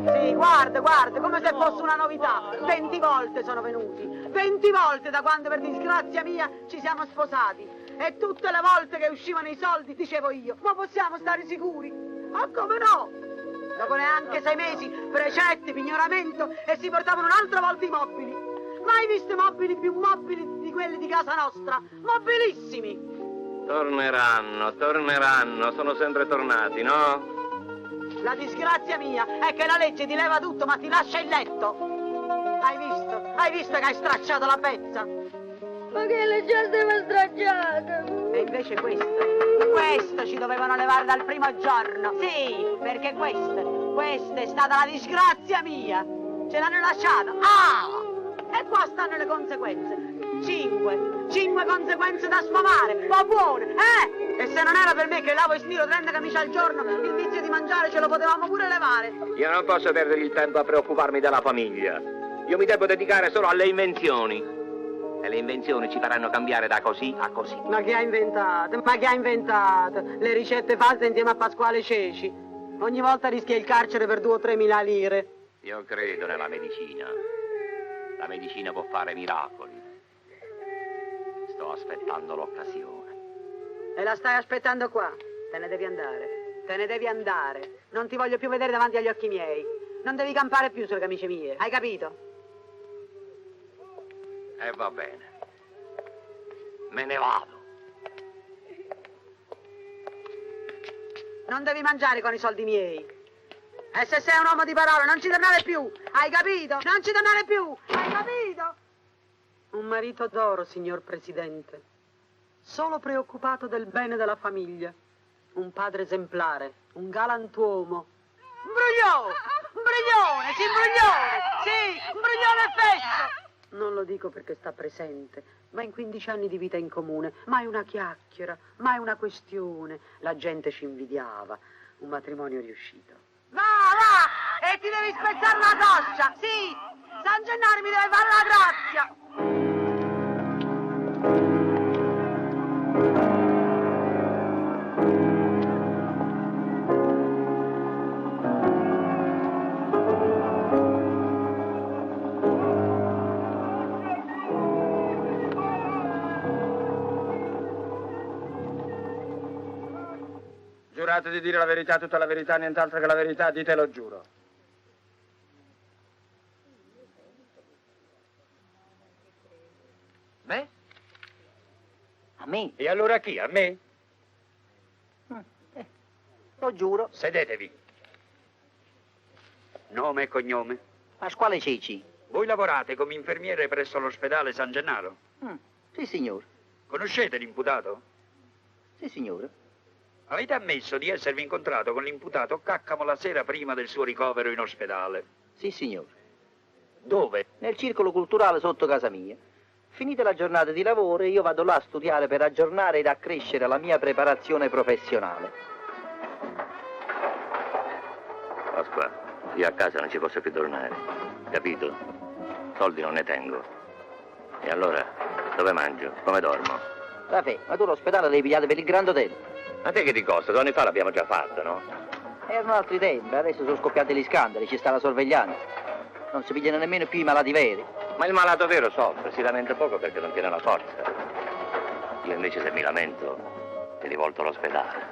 Sì, guarda, come se fosse una novità. 20 volte sono venuti. 20 volte da quando per disgrazia mia ci siamo sposati. E tutte le volte che uscivano i soldi dicevo io, ma possiamo stare sicuri? Ma come no? Dopo neanche 6 mesi, precetti, pignoramento e si portavano un'altra volta i mobili. Mai visto mobili più mobili di quelli di casa nostra? Mobilissimi! Torneranno, sono sempre tornati, no? La disgrazia mia è che la legge ti leva tutto ma ti lascia il letto. Hai visto che hai stracciato la pezza? Ma che le già stava stracciata? E invece questa ci dovevano levare dal primo giorno. Sì, perché questa è stata la disgrazia mia. Ce l'hanno lasciata. Ah! E qua stanno le conseguenze. 5 conseguenze da sfamare. Va buone, eh? E se non era per me che lavo e stiro 30 camicie al giorno, il vizio di mangiare ce lo potevamo pure levare. Io non posso perdere il tempo a preoccuparmi della famiglia. Io mi devo dedicare solo alle invenzioni. E le invenzioni ci faranno cambiare da così a così. Ma chi ha inventato? Le ricette false insieme a Pasquale Ceci. Ogni volta rischia il carcere per 2 o 3 mila lire. Io credo nella medicina. La medicina può fare miracoli. Sto aspettando l'occasione. E la stai aspettando qua? Te ne devi andare. Te ne devi andare. Non ti voglio più vedere davanti agli occhi miei. Non devi campare più sulle camicie mie. Hai capito? E va bene. Me ne vado. Non devi mangiare con i soldi miei. E se sei un uomo di parola non ci tornare più. Hai capito? Non ci tornare più. Hai capito? Un marito d'oro, signor Presidente. Solo preoccupato del bene della famiglia. Un padre esemplare. Un galantuomo. Un bruglione! Un bruglione! Sì, un bruglione! Sì, un bruglione fesso! Non lo dico perché sta presente, ma in 15 anni di vita in comune, mai una chiacchiera, mai una questione. La gente ci invidiava. Un matrimonio riuscito. Va, va! E ti devi spezzare la coscia! Sì! San Gennaro mi deve fare la grazia! Giurate di dire la verità, tutta la verità, nient'altro che la verità, dite lo giuro. Beh? A me? E allora a chi? A me? Lo giuro. Sedetevi. Nome e cognome? Pasquale Ceci. Voi lavorate come infermiere presso l'ospedale San Gennaro? Sì, signore. Conoscete l'imputato? Sì, signore. Avete ammesso di esservi incontrato con l'imputato Caccamo la sera prima del suo ricovero in ospedale? Sì, signore. Dove? Nel circolo culturale sotto casa mia. Finita la giornata di lavoro, io vado là a studiare per aggiornare ed accrescere la mia preparazione professionale. Pasqua, io a casa non ci posso più tornare, capito? Soldi non ne tengo. E allora, dove mangio? Come dormo? Vabbè, ma tu l'ospedale l'hai pigliato per il Grand Hotel. Ma te che ti costa? 2 anni fa l'abbiamo già fatto, no? Erano altri tempi, adesso sono scoppiati gli scandali, ci sta la sorveglianza. Non si pigliano nemmeno più i malati veri. Ma il malato vero soffre, si lamenta poco perché non tiene la forza. Io invece se mi lamento, ti rivolto all'ospedale.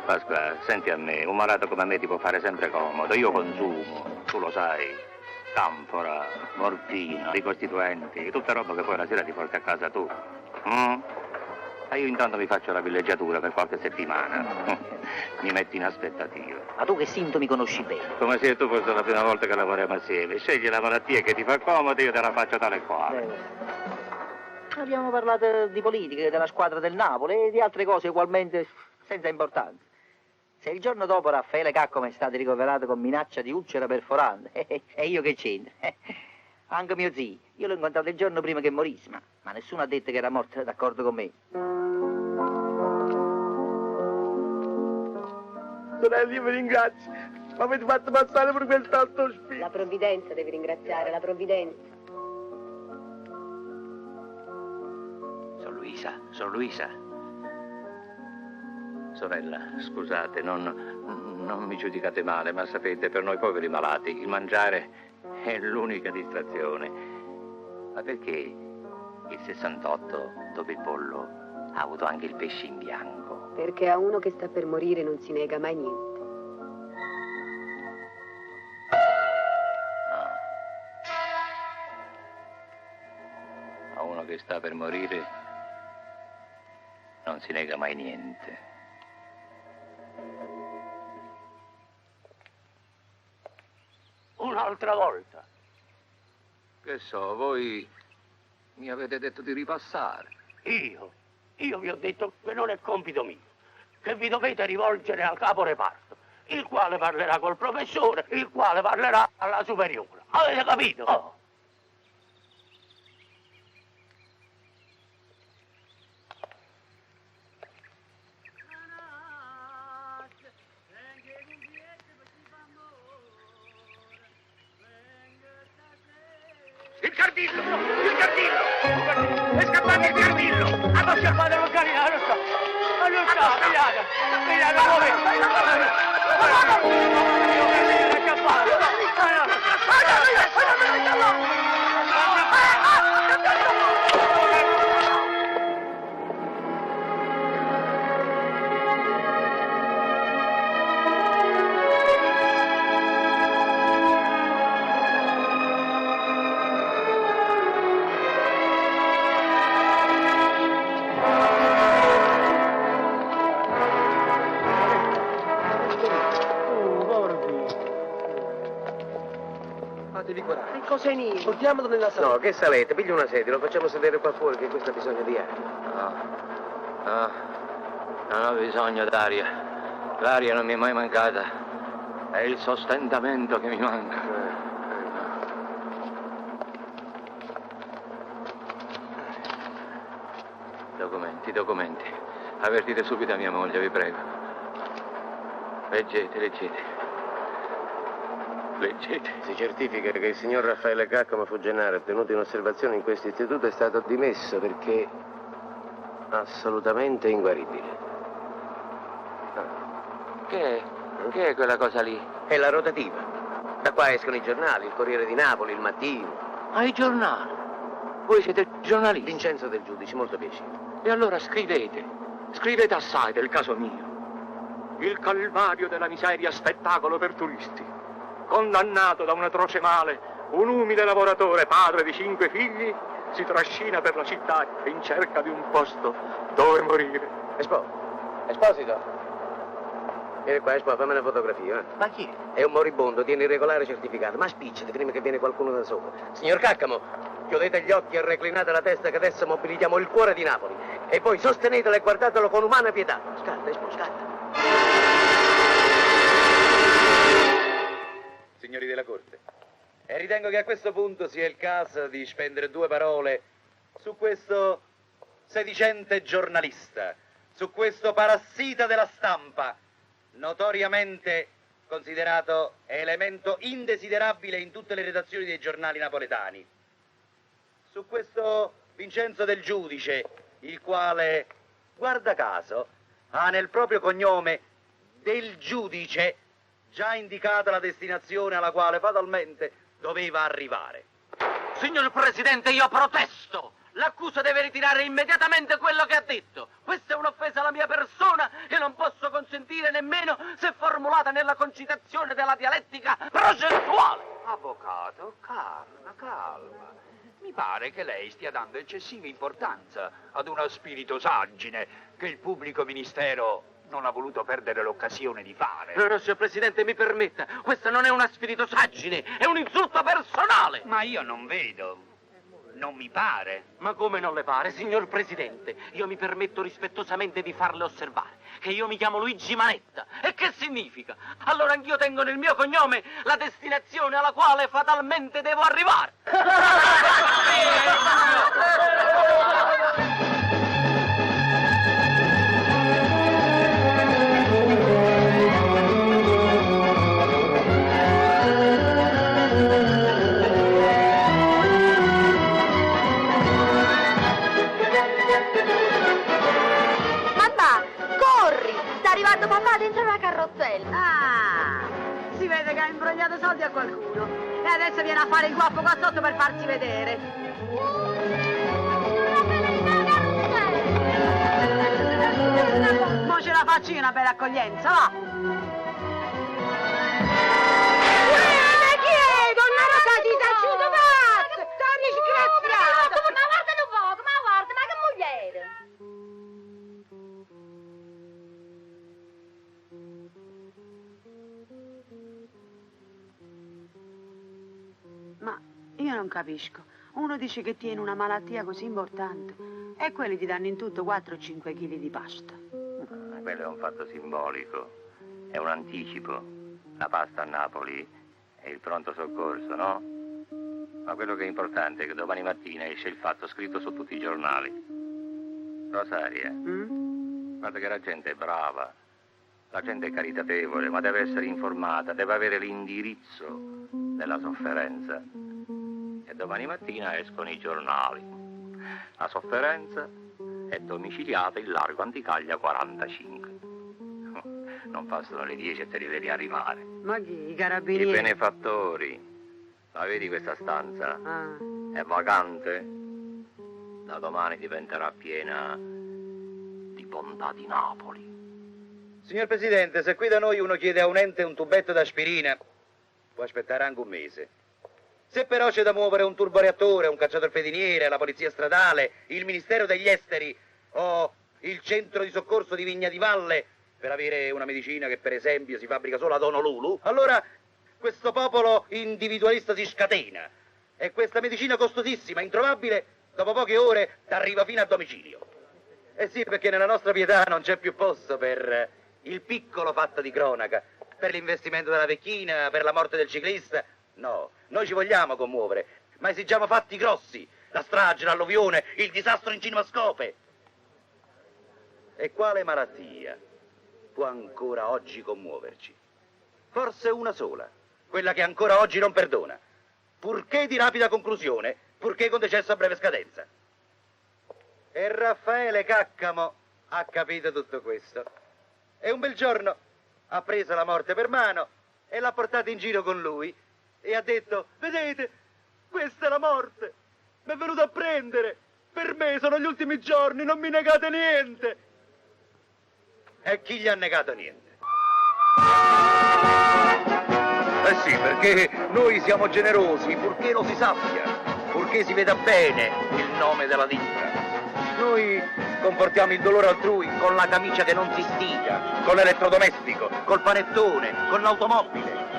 Pasqua, senti a me, un malato come me ti può fare sempre comodo. Io consumo, tu lo sai, canfora, morfina, ricostituenti, tutta roba che poi la sera ti porti a casa tu. E io intanto mi faccio la villeggiatura per qualche settimana. Mi metti in aspettativa. Ma tu che sintomi conosci bene? Come se tu fosse la prima volta che lavoriamo assieme. Scegli la malattia che ti fa comodo e io te la faccio tale e quale. Abbiamo parlato di politica, della squadra del Napoli e di altre cose ugualmente senza importanza. Se il giorno dopo Raffaele Caccamo è stato ricoverato con minaccia di ulcera perforante, e io che c'entro? Anche mio zio, io l'ho incontrato il giorno prima che morisse, ma nessuno ha detto che era morto d'accordo con me. Sorella, io vi ringrazio. Mi avete fatto passare per quest'altro spirito. La provvidenza devi ringraziare, la provvidenza. Sor Luisa. Sorella, scusate, non mi giudicate male, ma sapete, per noi poveri malati il mangiare è l'unica distrazione. Ma perché il 68, dopo il pollo, ha avuto anche il pesce in bianco? Perché a uno che sta per morire non si nega mai niente. A uno che sta per morire non si nega mai niente. Un un'altra volta. Che so, voi mi avete detto di ripassare. Io vi ho detto che non è compito mio, che vi dovete rivolgere al capo reparto, il quale parlerà col professore, il quale parlerà alla superiore. Avete capito? Oh. Il cardillo! Il cardillo! È scappato il cardillo! Hanno scappato lo carino, non sta! Non sta, pigliate! Pigliate, Cos'è Nino? Portiamolo nella sala. No, che salete? Pigli una sedia, lo facciamo sedere qua fuori che questo ha bisogno di aria. No, non ho bisogno d'aria. L'aria non mi è mai mancata. È il sostentamento che mi manca. Documenti. Avvertite subito a mia moglie, vi prego. Leggete. Si certifica che il signor Raffaele Caccamo Fuggenaro, tenuto in osservazione in questo istituto, è stato dimesso perché assolutamente inguaribile. Che è quella cosa lì? È la rotativa. Da qua escono i giornali, il Corriere di Napoli, il Mattino. Ah, i giornali? Voi siete giornalisti? Vincenzo del Giudice, molto piacere. E allora scrivete assai del caso mio. Il calvario della miseria spettacolo per turisti. Condannato da un atroce male, un umile lavoratore, padre di 5 figli, si trascina per la città in cerca di un posto dove morire. Esposito. Vieni qua, fammi una fotografia. Ma chi? È un moribondo, tiene irregolare certificato, ma spicciati prima che viene qualcuno da sopra. Signor Caccamo, chiudete gli occhi e reclinate la testa che adesso mobilitiamo il cuore di Napoli. E poi sostenetelo e guardatelo con umana pietà. Scatta. Signori della Corte, e ritengo che a questo punto sia il caso di spendere 2 parole su questo sedicente giornalista, su questo parassita della stampa, notoriamente considerato elemento indesiderabile in tutte le redazioni dei giornali napoletani, su questo Vincenzo del Giudice, il quale, guarda caso, ha nel proprio cognome del giudice già indicata la destinazione alla quale fatalmente doveva arrivare. Signor Presidente, io protesto! L'accusa deve ritirare immediatamente quello che ha detto. Questa è un'offesa alla mia persona e non posso consentire nemmeno se formulata nella concitazione della dialettica processuale. Avvocato, calma. Mi pare che lei stia dando eccessiva importanza ad una spiritosaggine che il pubblico ministero non ha voluto perdere l'occasione di fare. No, signor Presidente, mi permetta, questa non è una spiritosaggine, è un insulto personale. Ma io non vedo, non mi pare. Ma come non le pare, signor Presidente? Io mi permetto rispettosamente di farle osservare che io mi chiamo Luigi Manetta. E che significa? Allora anch'io tengo nel mio cognome la destinazione alla quale fatalmente devo arrivare. arrivato papà dentro una carrozzella. Ah, si vede che ha imbrogliato soldi a qualcuno. E adesso viene a fare il guapo qua sotto per farsi vedere. Mo ce la faccio io una bella accoglienza, va. Chi è? Donna Rosa, ti t'aiuto, va! Stai sgraziato! Ma guarda un poco, ma che mogliere! non capisco. Uno dice che tiene una malattia così importante e quelli ti danno in tutto 4 o 5 kg di pasta. Quello è un fatto simbolico, è un anticipo. La pasta a Napoli è il pronto soccorso, no? Ma quello che è importante è che domani mattina esce il fatto scritto su tutti i giornali. Rosaria, guarda che la gente è brava, la gente è caritatevole, ma deve essere informata, deve avere l'indirizzo della sofferenza. E domani mattina escono i giornali. La sofferenza è domiciliata in largo Anticaglia 45. Non passano le 10 e te li vedi arrivare. Ma chi? I I carabinieri? benefattori. La vedi questa stanza? È vacante? Da domani diventerà piena di bontà di Napoli. Signor Presidente, se qui da noi uno chiede a un ente un tubetto d'aspirina, può aspettare anche un mese. Se però c'è da muovere un turboreattore, un cacciatorpediniere, la polizia stradale, il Ministero degli Esteri o il centro di soccorso di Vigna di Valle per avere una medicina che per esempio si fabbrica solo ad Honolulu, allora questo popolo individualista si scatena e questa medicina costosissima, introvabile, dopo poche ore t'arriva fino a domicilio. Eh sì, perché nella nostra pietà non c'è più posto per il piccolo fatto di cronaca, per l'investimento della vecchina, per la morte del ciclista. No, noi ci vogliamo commuovere, ma esigiamo fatti grossi. La strage, l'alluvione, il disastro in Cinemascope. E quale malattia può ancora oggi commuoverci? Forse una sola, quella che ancora oggi non perdona, purché di rapida conclusione, purché con decesso a breve scadenza. E Raffaele Caccamo ha capito tutto questo. E un bel giorno ha preso la morte per mano e l'ha portata in giro con lui e ha detto: vedete, questa è la morte, mi è venuto a prendere, per me sono gli ultimi giorni, non mi negate niente. E chi gli ha negato niente? Eh sì, perché noi siamo generosi, purché lo si sappia, purché si veda bene il nome della ditta. Noi comportiamo il dolore altrui con la camicia che non si stiga, con l'elettrodomestico, col panettone, con l'automobile.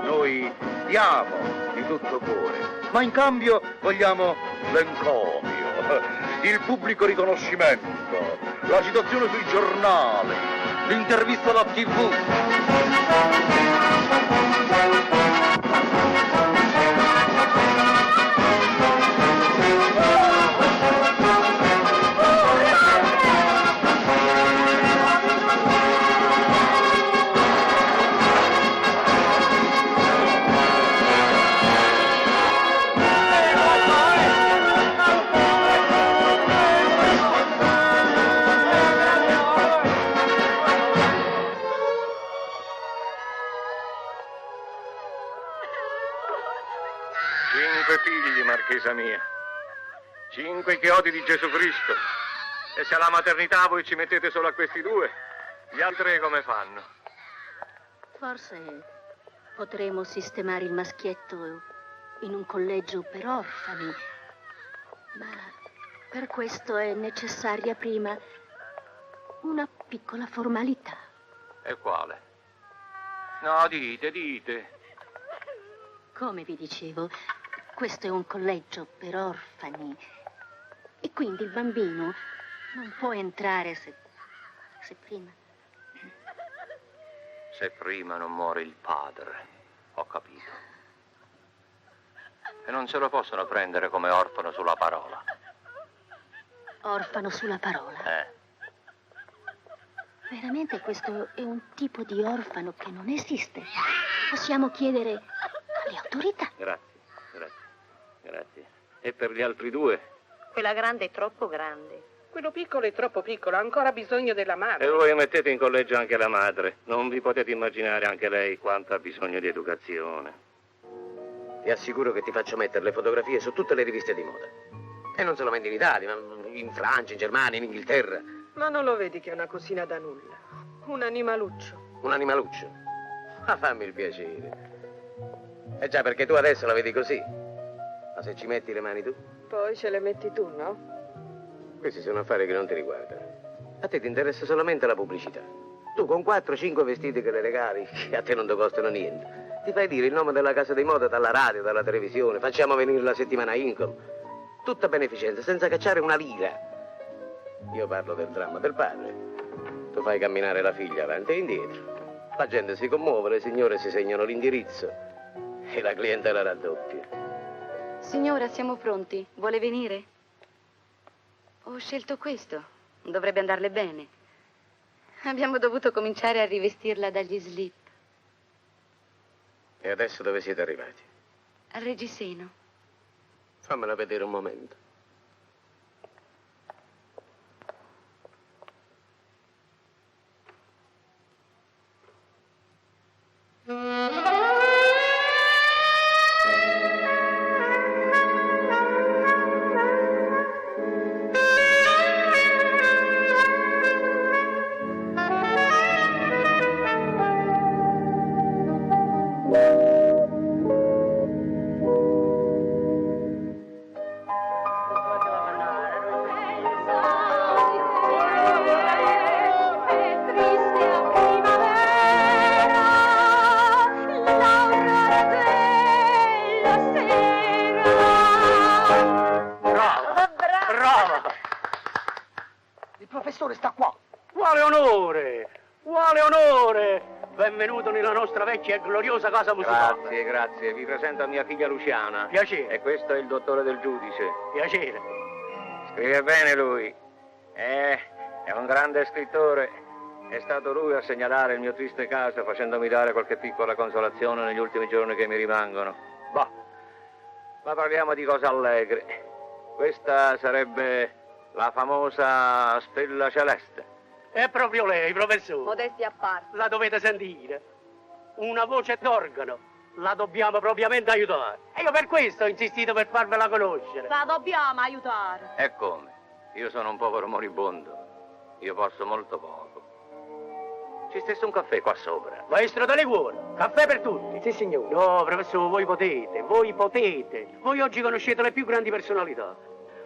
Noi diamo di tutto cuore, ma in cambio vogliamo l'encomio, il pubblico riconoscimento, la citazione sui giornali, l'intervista alla TV. Marchesa mia, 5 chiodi di Gesù Cristo. E se alla maternità voi ci mettete solo a questi 2, gli altri come fanno? Forse potremo sistemare il maschietto in un collegio per orfani, ma per questo è necessaria prima una piccola formalità. E quale? No, dite. Come vi dicevo, questo è un collegio per orfani e quindi il bambino non può entrare se prima. Se prima non muore il padre, ho capito. E non se lo possono prendere come orfano sulla parola. Orfano sulla parola? Veramente questo è un tipo di orfano che non esiste. Possiamo chiedere alle autorità. Grazie. E per gli altri 2? Quella grande è troppo grande. Quello piccolo è troppo piccolo, ha ancora bisogno della madre. E voi mettete in collegio anche la madre. Non vi potete immaginare anche lei quanto ha bisogno di educazione. Ti assicuro che ti faccio mettere le fotografie su tutte le riviste di moda. E non solamente in Italia, ma in Francia, in Germania, in Inghilterra. Ma non lo vedi che è una cosina da nulla? Un animaluccio. Un animaluccio? Ma fammi il piacere. E già, perché tu adesso la vedi così. Ma se ci metti le mani tu? Poi ce le metti tu, no? Questi sono affari che non ti riguardano. A te ti interessa solamente la pubblicità. Tu con 4 o 5 vestiti che le regali, che a te non ti costano niente, Ti fai dire il nome della casa di moda dalla radio, dalla televisione, facciamo venire la settimana Income. Tutta beneficenza, senza cacciare una lira. Io parlo del dramma del padre. Tu fai camminare la figlia avanti e indietro. La gente si commuove, le signore si segnano l'indirizzo e la clientela raddoppia. Signora, siamo pronti. Vuole venire? Ho scelto questo. Dovrebbe andarle bene. Abbiamo dovuto cominciare a rivestirla dagli slip. E adesso dove siete arrivati? Al Reggiseno. Fammela vedere un momento. Benvenuto nella nostra vecchia e gloriosa casa musicale. Grazie, grazie. Vi presento a mia figlia Luciana. Piacere. E questo è il dottore del giudice. Piacere. Scrive bene lui. È un grande scrittore. È stato lui a segnalare il mio triste caso, facendomi dare qualche piccola consolazione negli ultimi giorni che mi rimangono. Bah, ma parliamo di cose allegre. Questa sarebbe la famosa stella celeste. È proprio lei, professore. Modestia a parte. La dovete sentire. Una voce d'organo. La dobbiamo propriamente aiutare. E io per questo ho insistito per farvela conoscere. La dobbiamo aiutare. E come? Io sono un povero moribondo. Io posso molto poco. Ci stesse un caffè qua sopra. Maestro delle cuore, caffè per tutti. Sì, signore. No, professore, voi potete. Voi oggi conoscete le più grandi personalità.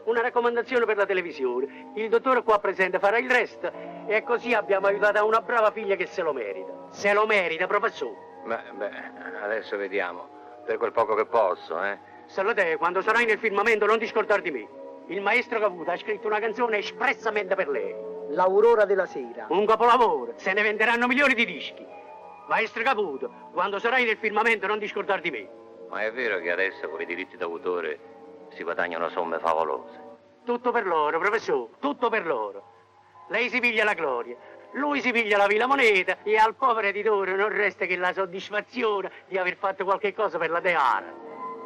Una raccomandazione per la televisione. Il dottore qua presente farà il resto. E così abbiamo aiutato una brava figlia che se lo merita. Se lo merita, professore. Beh, adesso vediamo. Per quel poco che posso, Salute, quando sarai nel firmamento non ti scordare di me. Il maestro Caputo ha scritto una canzone espressamente per lei. L'Aurora della sera. Un capolavoro. Se ne venderanno milioni di dischi. Maestro Caputo, quando sarai nel firmamento non ti scordare di me. Ma è vero che adesso con i diritti d'autore si guadagnano somme favolose. Tutto per loro, professore, tutto per loro. Lei si piglia la gloria, lui si piglia la Villa Moneta e al povero editore non resta che la soddisfazione di aver fatto qualche cosa per la Teara.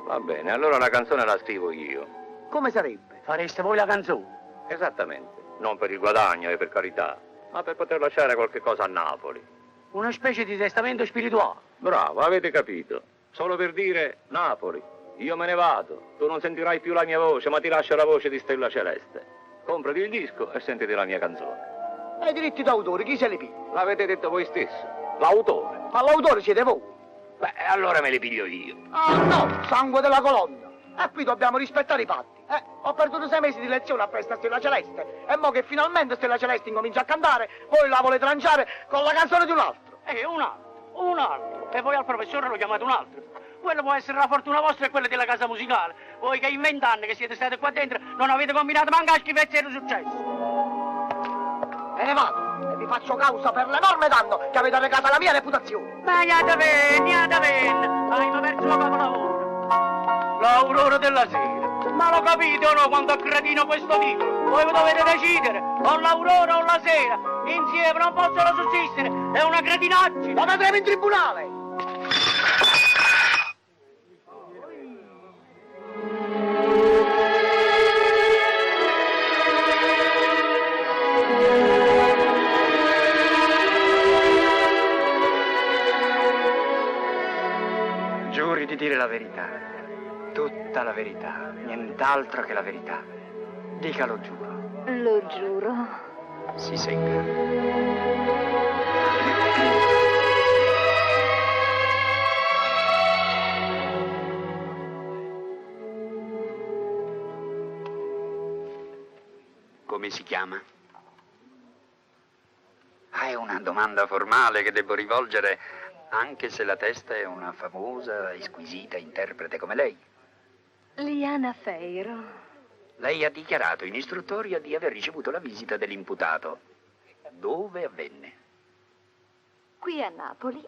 Va bene, allora la canzone la scrivo io. Come sarebbe? Fareste voi la canzone? Esattamente, non per il guadagno, per carità, ma per poter lasciare qualche cosa a Napoli. Una specie di testamento spirituale. Bravo, avete capito. Solo per dire Napoli. Io me ne vado, tu non sentirai più la mia voce, ma ti lascio la voce di Stella Celeste. Comprati il disco e sentiti la mia canzone. E i diritti d'autore, chi se li piglia? L'avete detto voi stesso, l'autore. Ma l'autore siete voi. Beh, allora me li piglio io. Ah no, sangue della colonna. E qui dobbiamo rispettare i patti. Ho perduto 6 mesi di lezione a questa Stella Celeste. E mo che finalmente Stella Celeste incomincia a cantare, voi la volete lanciare con la canzone di un altro. Un altro. E voi al professore lo chiamate un altro. Quello può essere la fortuna vostra e quella della casa musicale. Voi che in 20 anni che siete stati qua dentro non avete combinato manco a schifezze di successo. Me ne vado e vi faccio causa per l'enorme danno che avete arrecato alla mia reputazione. Ma niente bene. Hai perso la capolavoro. L'aurora della sera. Ma lo capite o no quando accredino questo titolo? Voi dovete decidere, o l'aurora o la sera. Insieme non possono sussistere. È una cretinaggine. Lo vedremo in tribunale. Giuri di dire la verità, tutta la verità, nient'altro che la verità. Dica lo giuro. Lo giuro. Si secca. Come si chiama? È una domanda formale che devo rivolgere anche se la testa è una famosa e squisita interprete come lei. Liana Feiro. Lei ha dichiarato in istruttoria di aver ricevuto la visita dell'imputato. Dove avvenne? Qui a Napoli,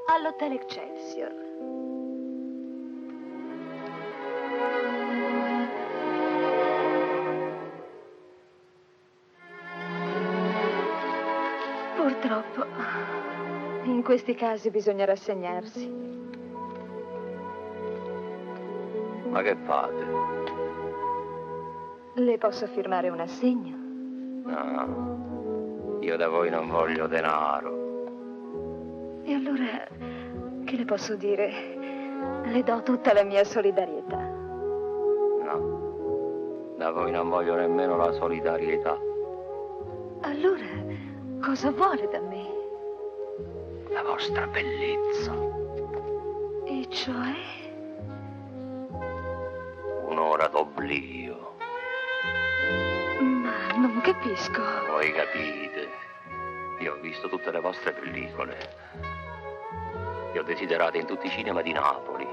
all'Hotel Excelsior. Purtroppo, in questi casi bisogna rassegnarsi. Ma che fate? Le posso firmare un assegno? No, io da voi non voglio denaro. E allora, che le posso dire? Le do tutta la mia solidarietà. No, da voi non voglio nemmeno la solidarietà. Allora, cosa vuole da me? La vostra bellezza. E cioè? Un'ora d'oblio. Ma non capisco. Voi capite. Io ho visto tutte le vostre pellicole. Vi ho desiderate in tutti i cinema di Napoli.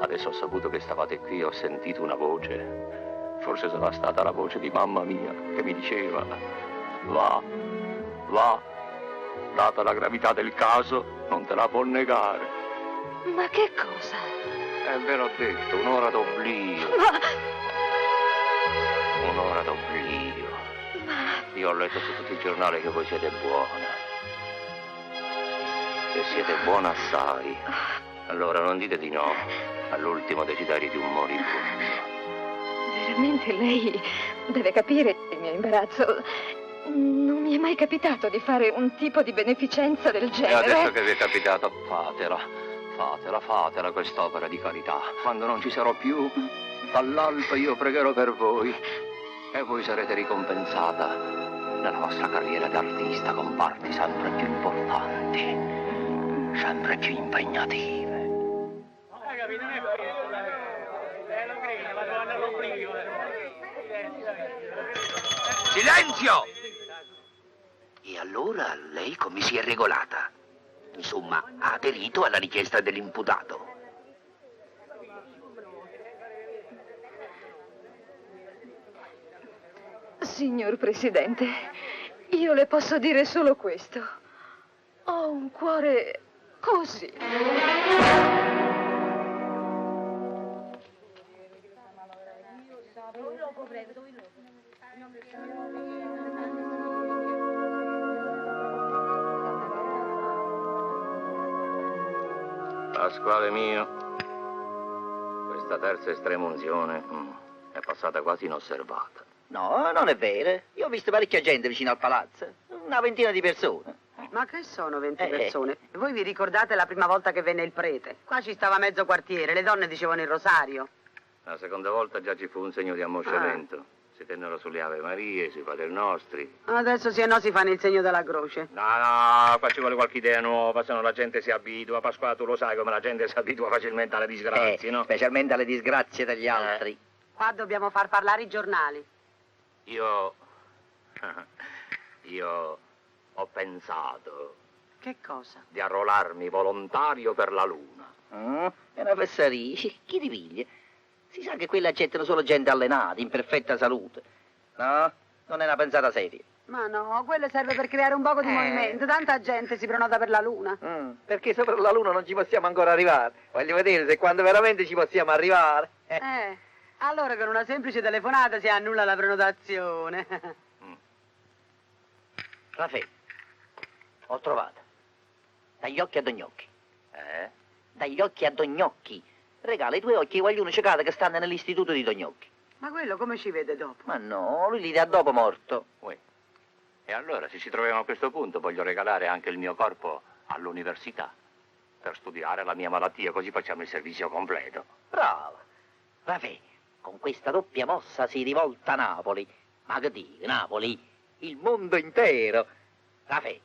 Adesso ho saputo che stavate qui e ho sentito una voce. Forse sarà stata la voce di mamma mia che mi diceva: va, data la gravità del caso, non te la può negare. Ma che cosa? Ve l'ho detto, un'ora d'oblio. Un'ora d'oblio. Io ho letto su tutti i giornali che voi siete buona. E siete buona assai. Allora non dite di no all'ultimo desiderio di un moribondo. Veramente lei deve capire il mio imbarazzo. Non mi è mai capitato di fare un tipo di beneficenza del E genere. adesso che vi è capitato, fatela quest'opera di carità. Quando non ci sarò più, dall'alto io pregherò per voi. E voi sarete ricompensata nella vostra carriera di artista con parti sempre più importanti, sempre più impegnative. Silenzio! E allora lei come si è regolata? Insomma, ha aderito alla richiesta dell'imputato. Signor Presidente, io le posso dire solo questo. Ho un cuore così. Pasquale mio, questa terza estremunzione è passata quasi inosservata. No, non è vero. Io ho visto parecchia gente vicino al palazzo. Una ventina di persone. Ma che sono 20 persone? Voi vi ricordate la prima volta che venne il prete? Qua ci stava mezzo quartiere, le donne dicevano il rosario. La seconda volta già ci fu un segno di ammosciamento. Si tennero sulle Ave Marie, sui Padri Nostri. Adesso se no si fanno il segno della croce. No, qua ci vuole qualche idea nuova, se no la gente si abitua. Pasquale, tu lo sai come la gente si abitua facilmente alle disgrazie, no? Specialmente alle disgrazie degli altri. Qua dobbiamo far parlare i giornali. Io ho pensato Che cosa? di arruolarmi volontario per la Luna. È una fesseria. Chi ti piglia? Si sa che quella accettano solo gente allenata, in perfetta salute. No, non è una pensata seria. Ma no, quello serve per creare un poco di movimento. Tanta gente si prenota per la Luna. Perché sopra la Luna non ci possiamo ancora arrivare. Voglio vedere se quando veramente ci possiamo arrivare. Allora con una semplice telefonata si annulla la prenotazione. Raffaele, ho trovato. Dagli occhi ad ogni occhi. Dagli occhi ad ogni occhi. Regala i tuoi occhi ai guaglioni cecati che stanno nell'istituto di Dognocchi. Ma quello come ci vede dopo? Ma no, lui li dà dopo morto. E allora, se ci troviamo a questo punto, voglio regalare anche il mio corpo all'università per studiare la mia malattia, così facciamo il servizio completo. Brava. Raffaele, con questa doppia mossa si rivolta Napoli. Ma che dici, Napoli? Il mondo intero. Raffaele,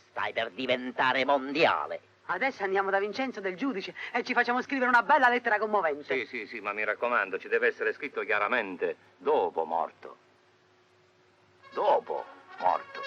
stai per diventare mondiale. Adesso andiamo da Vincenzo del giudice e ci facciamo scrivere una bella lettera commovente. Sì, ma mi raccomando, ci deve essere scritto chiaramente dopo morto. Dopo morto.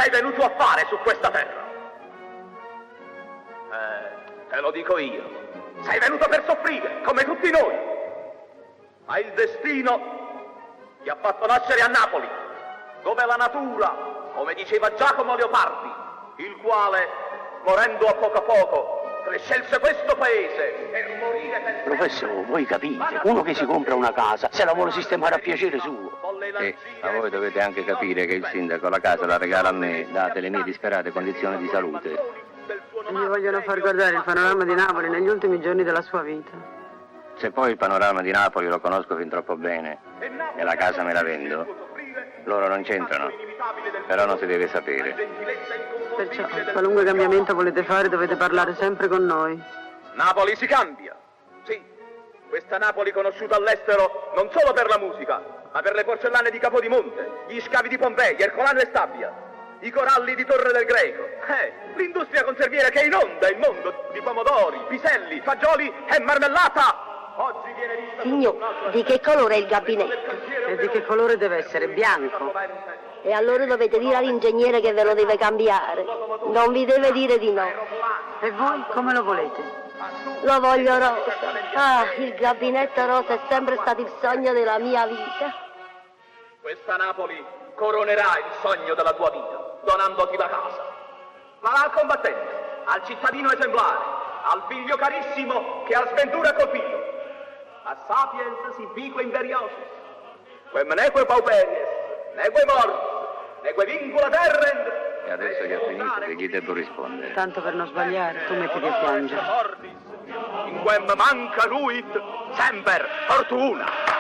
sei venuto a fare su questa terra? Te lo dico io. Sei venuto per soffrire, come tutti noi. Ma il destino ti ha fatto nascere a Napoli, dove la natura, come diceva Giacomo Leopardi, il quale, morendo a poco, scelse questo paese per morire per... Professore, voi capite, uno che si compra una casa se la vuole sistemare a piacere suo. Ma voi dovete anche capire che il sindaco la casa la regala a me, date le mie disperate condizioni di salute. Gli vogliono far guardare il panorama di Napoli negli ultimi giorni della sua vita. Se poi il panorama di Napoli lo conosco fin troppo bene e la casa me la vendo, loro non c'entrano, però non si deve sapere. Perciò, qualunque cambiamento volete fare, dovete parlare sempre con noi. Napoli si cambia. Sì, questa Napoli conosciuta all'estero non solo per la musica, ma per le porcellane di Capodimonte, gli scavi di Pompei, Ercolano e Stabia, i coralli di Torre del Greco, l'industria conserviera che inonda il mondo di pomodori, piselli, fagioli e marmellata. Oggi viene vista... Signor, di che colore è il gabinetto? E di che colore deve essere? Bianco. E allora dovete dire all'ingegnere che ve lo deve cambiare. Non vi deve dire di no. E voi come lo volete? Lo voglio rosa. Ah, il gabinetto rosa è sempre stato il sogno della mia vita. Questa Napoli coronerà il sogno della tua vita, donandoti la casa. Ma al combattente, al cittadino esemplare, al figlio carissimo che a sventura ha colpito. A sapiens sibique imperiosus, quem neque pauperies, neque mortis, neque vincula terrent. E adesso che ha finito, che gli devo rispondere? Tanto per non sbagliare, tu mettiti a piangere. In quem manca luit, semper fortuna.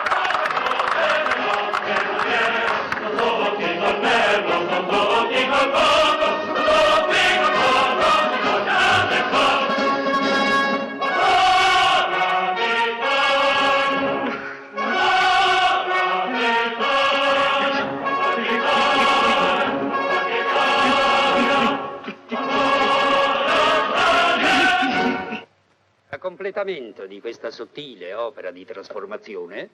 A completamento di questa sottile opera di trasformazione,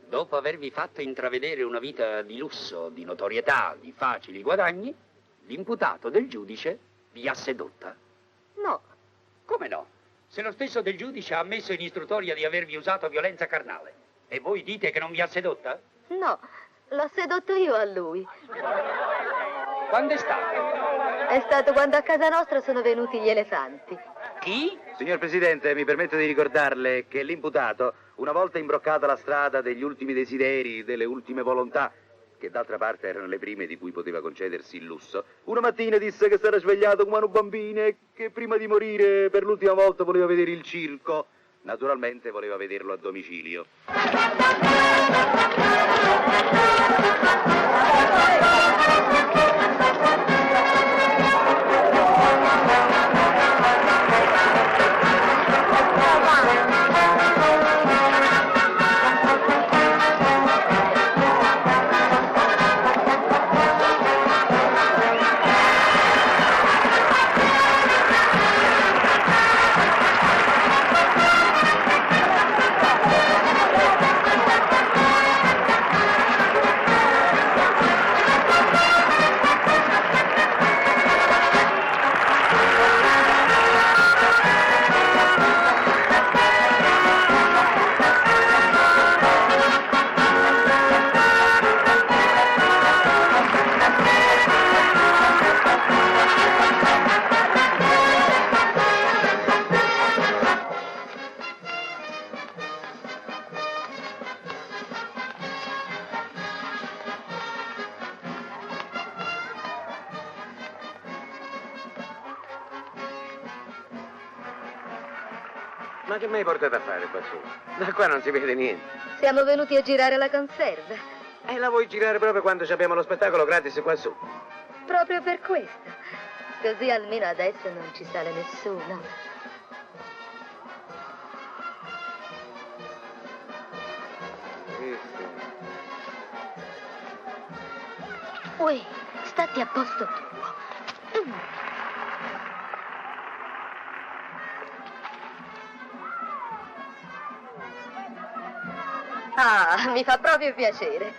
dopo avervi fatto intravedere una vita di lusso, di notorietà, di facili guadagni, l'imputato del giudice vi ha sedotta. No. Come no? Se lo stesso del giudice ha ammesso in istruttoria di avervi usato violenza carnale, e voi dite che non vi ha sedotta? No, l'ho sedotto io a lui. Quando è stato? È stato quando a casa nostra sono venuti gli elefanti. Chi? Signor Presidente, mi permetto di ricordarle che l'imputato, una volta imbroccata la strada degli ultimi desideri, delle ultime volontà, che d'altra parte erano le prime di cui poteva concedersi il lusso, una mattina disse che si era svegliato come un bambino e che prima di morire per l'ultima volta voleva vedere il circo. Naturalmente voleva vederlo a domicilio. Ma che mi hai portato a fare qua su? Da qua non si vede niente. Siamo venuti a girare la conserva. E la vuoi girare proprio quando abbiamo lo spettacolo gratis qua su? Proprio per questo. Così almeno adesso non ci sale nessuno. Ui, stati a posto tuo. Ah, mi fa proprio piacere.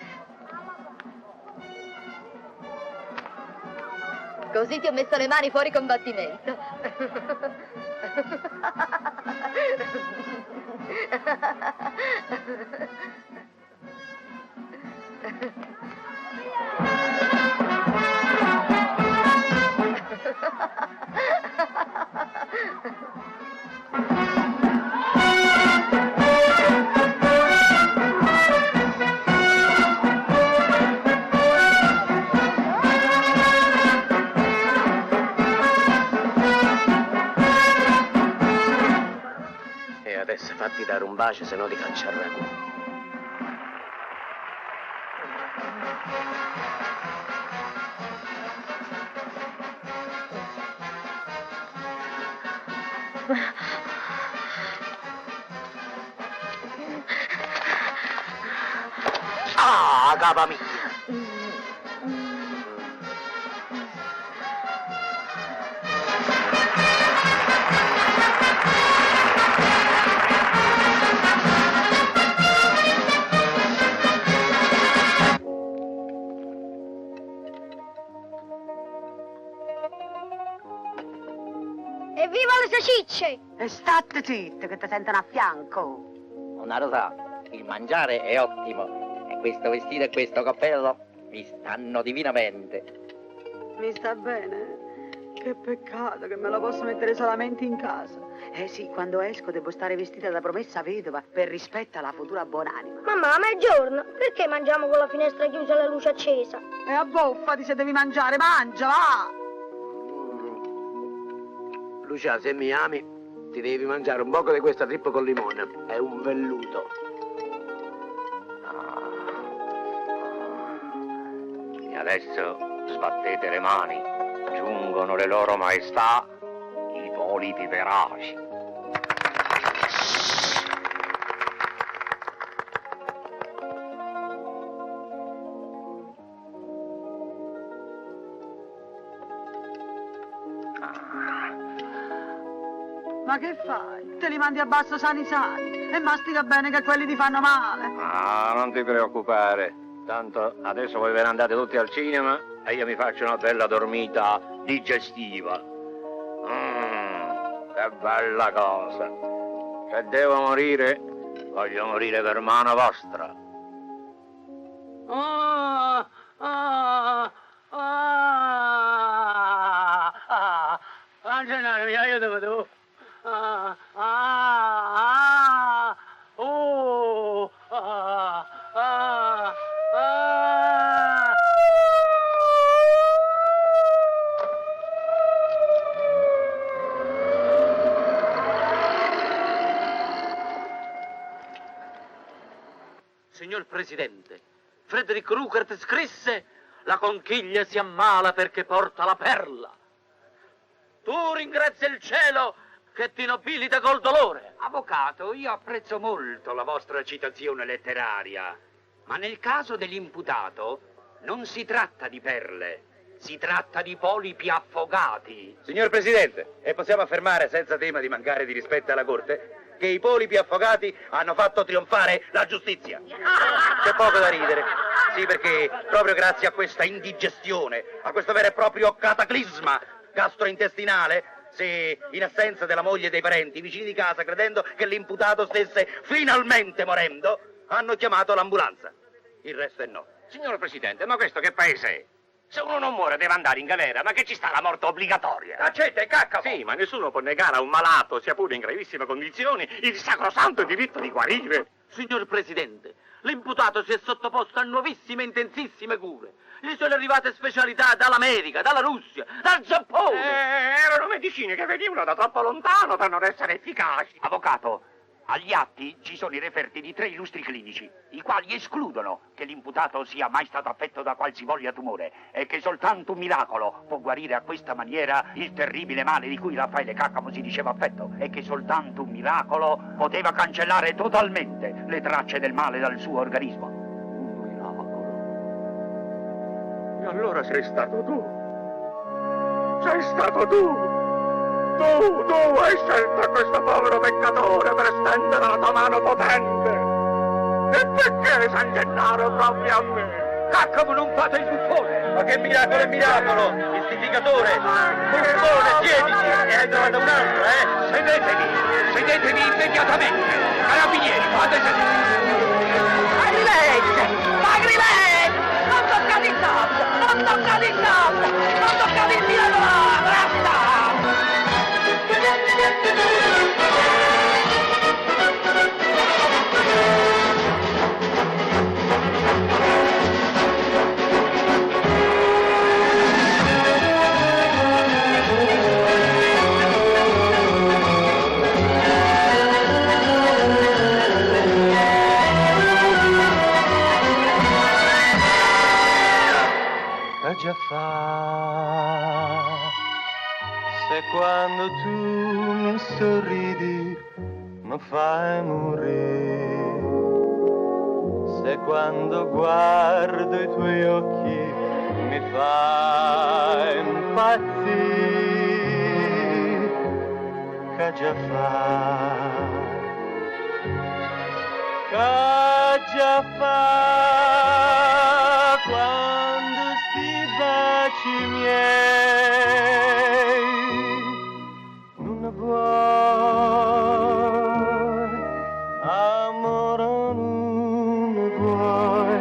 Così ti ho messo le mani fuori combattimento. E adesso fatti dare un bacio, se no ti faccio il ragù. Ah, capa mia! Evviva le salsicce! E state zitte che ti sentono a fianco. Una rosa, il mangiare è ottimo e questo vestito e questo cappello mi stanno divinamente. Mi sta bene? Che peccato che me lo posso mettere solamente in casa. Eh sì, quando esco devo stare vestita da promessa vedova per rispetto alla futura buonanima. Mamma, ma è giorno, perché mangiamo con la finestra chiusa e la luce accesa? E abboffati se devi mangiare, mangia, va! Lucia, se mi ami, ti devi mangiare un poco di questa trippa con limone. È un velluto. E adesso sbattete le mani. Giungono le loro maestà, i polipi veraci. Ma che fai? Te li mandi a basso sani sani e mastica bene che quelli ti fanno male. Ah, non ti preoccupare. Tanto adesso voi ve ne andate tutti al cinema e io mi faccio una bella dormita digestiva. Che bella cosa. Se devo morire, voglio morire per mano vostra. Angelina, mi aiutami tu. Signor Presidente, Frederick Ruckert scrisse: la conchiglia si ammala perché porta la perla. Tu ringrazia il cielo che ti nobilita col dolore. Avvocato, io apprezzo molto la vostra citazione letteraria, ma nel caso dell'imputato non si tratta di perle, si tratta di polipi affogati. Signor Presidente, e possiamo affermare senza tema di mancare di rispetto alla Corte che i polipi affogati hanno fatto trionfare la giustizia. C'è poco da ridere. Sì, perché proprio grazie a questa indigestione, a questo vero e proprio cataclisma gastrointestinale, se in assenza della moglie e dei parenti, i vicini di casa, credendo che l'imputato stesse finalmente morendo, hanno chiamato l'ambulanza. Il resto è no. Signor Presidente, ma questo che paese è? Se uno non muore deve andare in galera, ma che ci sta la morte obbligatoria? Accetta e cacca! Sì, ma nessuno può negare a un malato, sia pure in gravissime condizioni, il sacrosanto diritto di guarire. Signor Presidente, l'imputato si è sottoposto a nuovissime e intensissime cure. Gli sono arrivate specialità dall'America, dalla Russia, dal Giappone. Erano medicine che venivano da troppo lontano per non essere efficaci. Avvocato, agli atti ci sono i referti di 3 illustri clinici, i quali escludono che l'imputato sia mai stato affetto da qualsivoglia tumore e che soltanto un miracolo può guarire a questa maniera il terribile male di cui Raffaele Caccamo si diceva affetto e che soltanto un miracolo poteva cancellare totalmente le tracce del male dal suo organismo. E allora sei stato tu. Sei stato tu. Tu hai scelto questo povero peccatore per stendere la tua mano potente. E perché San Gennaro proprio a me? Caccamo, non fate il buffone! Ma che miracolo è miracolo! Mistificatore! Buffone, siediti! Ne hai trovato un'altra, eh? Sedetevi immediatamente! Carabinieri, fate sedere! Agrilei! Non toccate il top! Non toccate il top! Non toccate il tiratore! Basta! Già fa, se quando tu mi sorridi mi fai morire, se quando guardo i tuoi occhi mi fai impazzire, che già fa, quando baci miei non vuoi, amore non vuoi,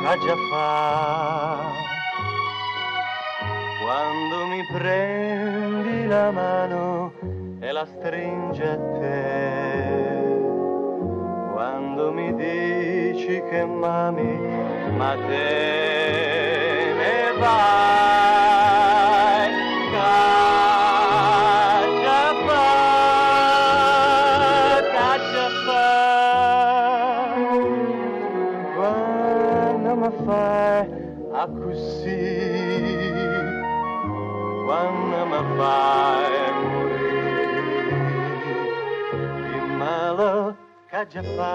che già fa, quando mi prendi la mano e la stringi a te, quando mi dici che m'ami ma te ne vai, caccia fa, quando mi fai a così, quando mi fai morire, dimmelo, caccia fa.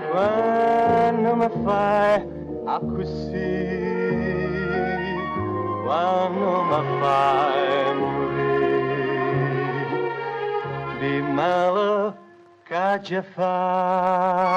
Quando mi fai a così, quando mi fai morire, dimmelo che già fa.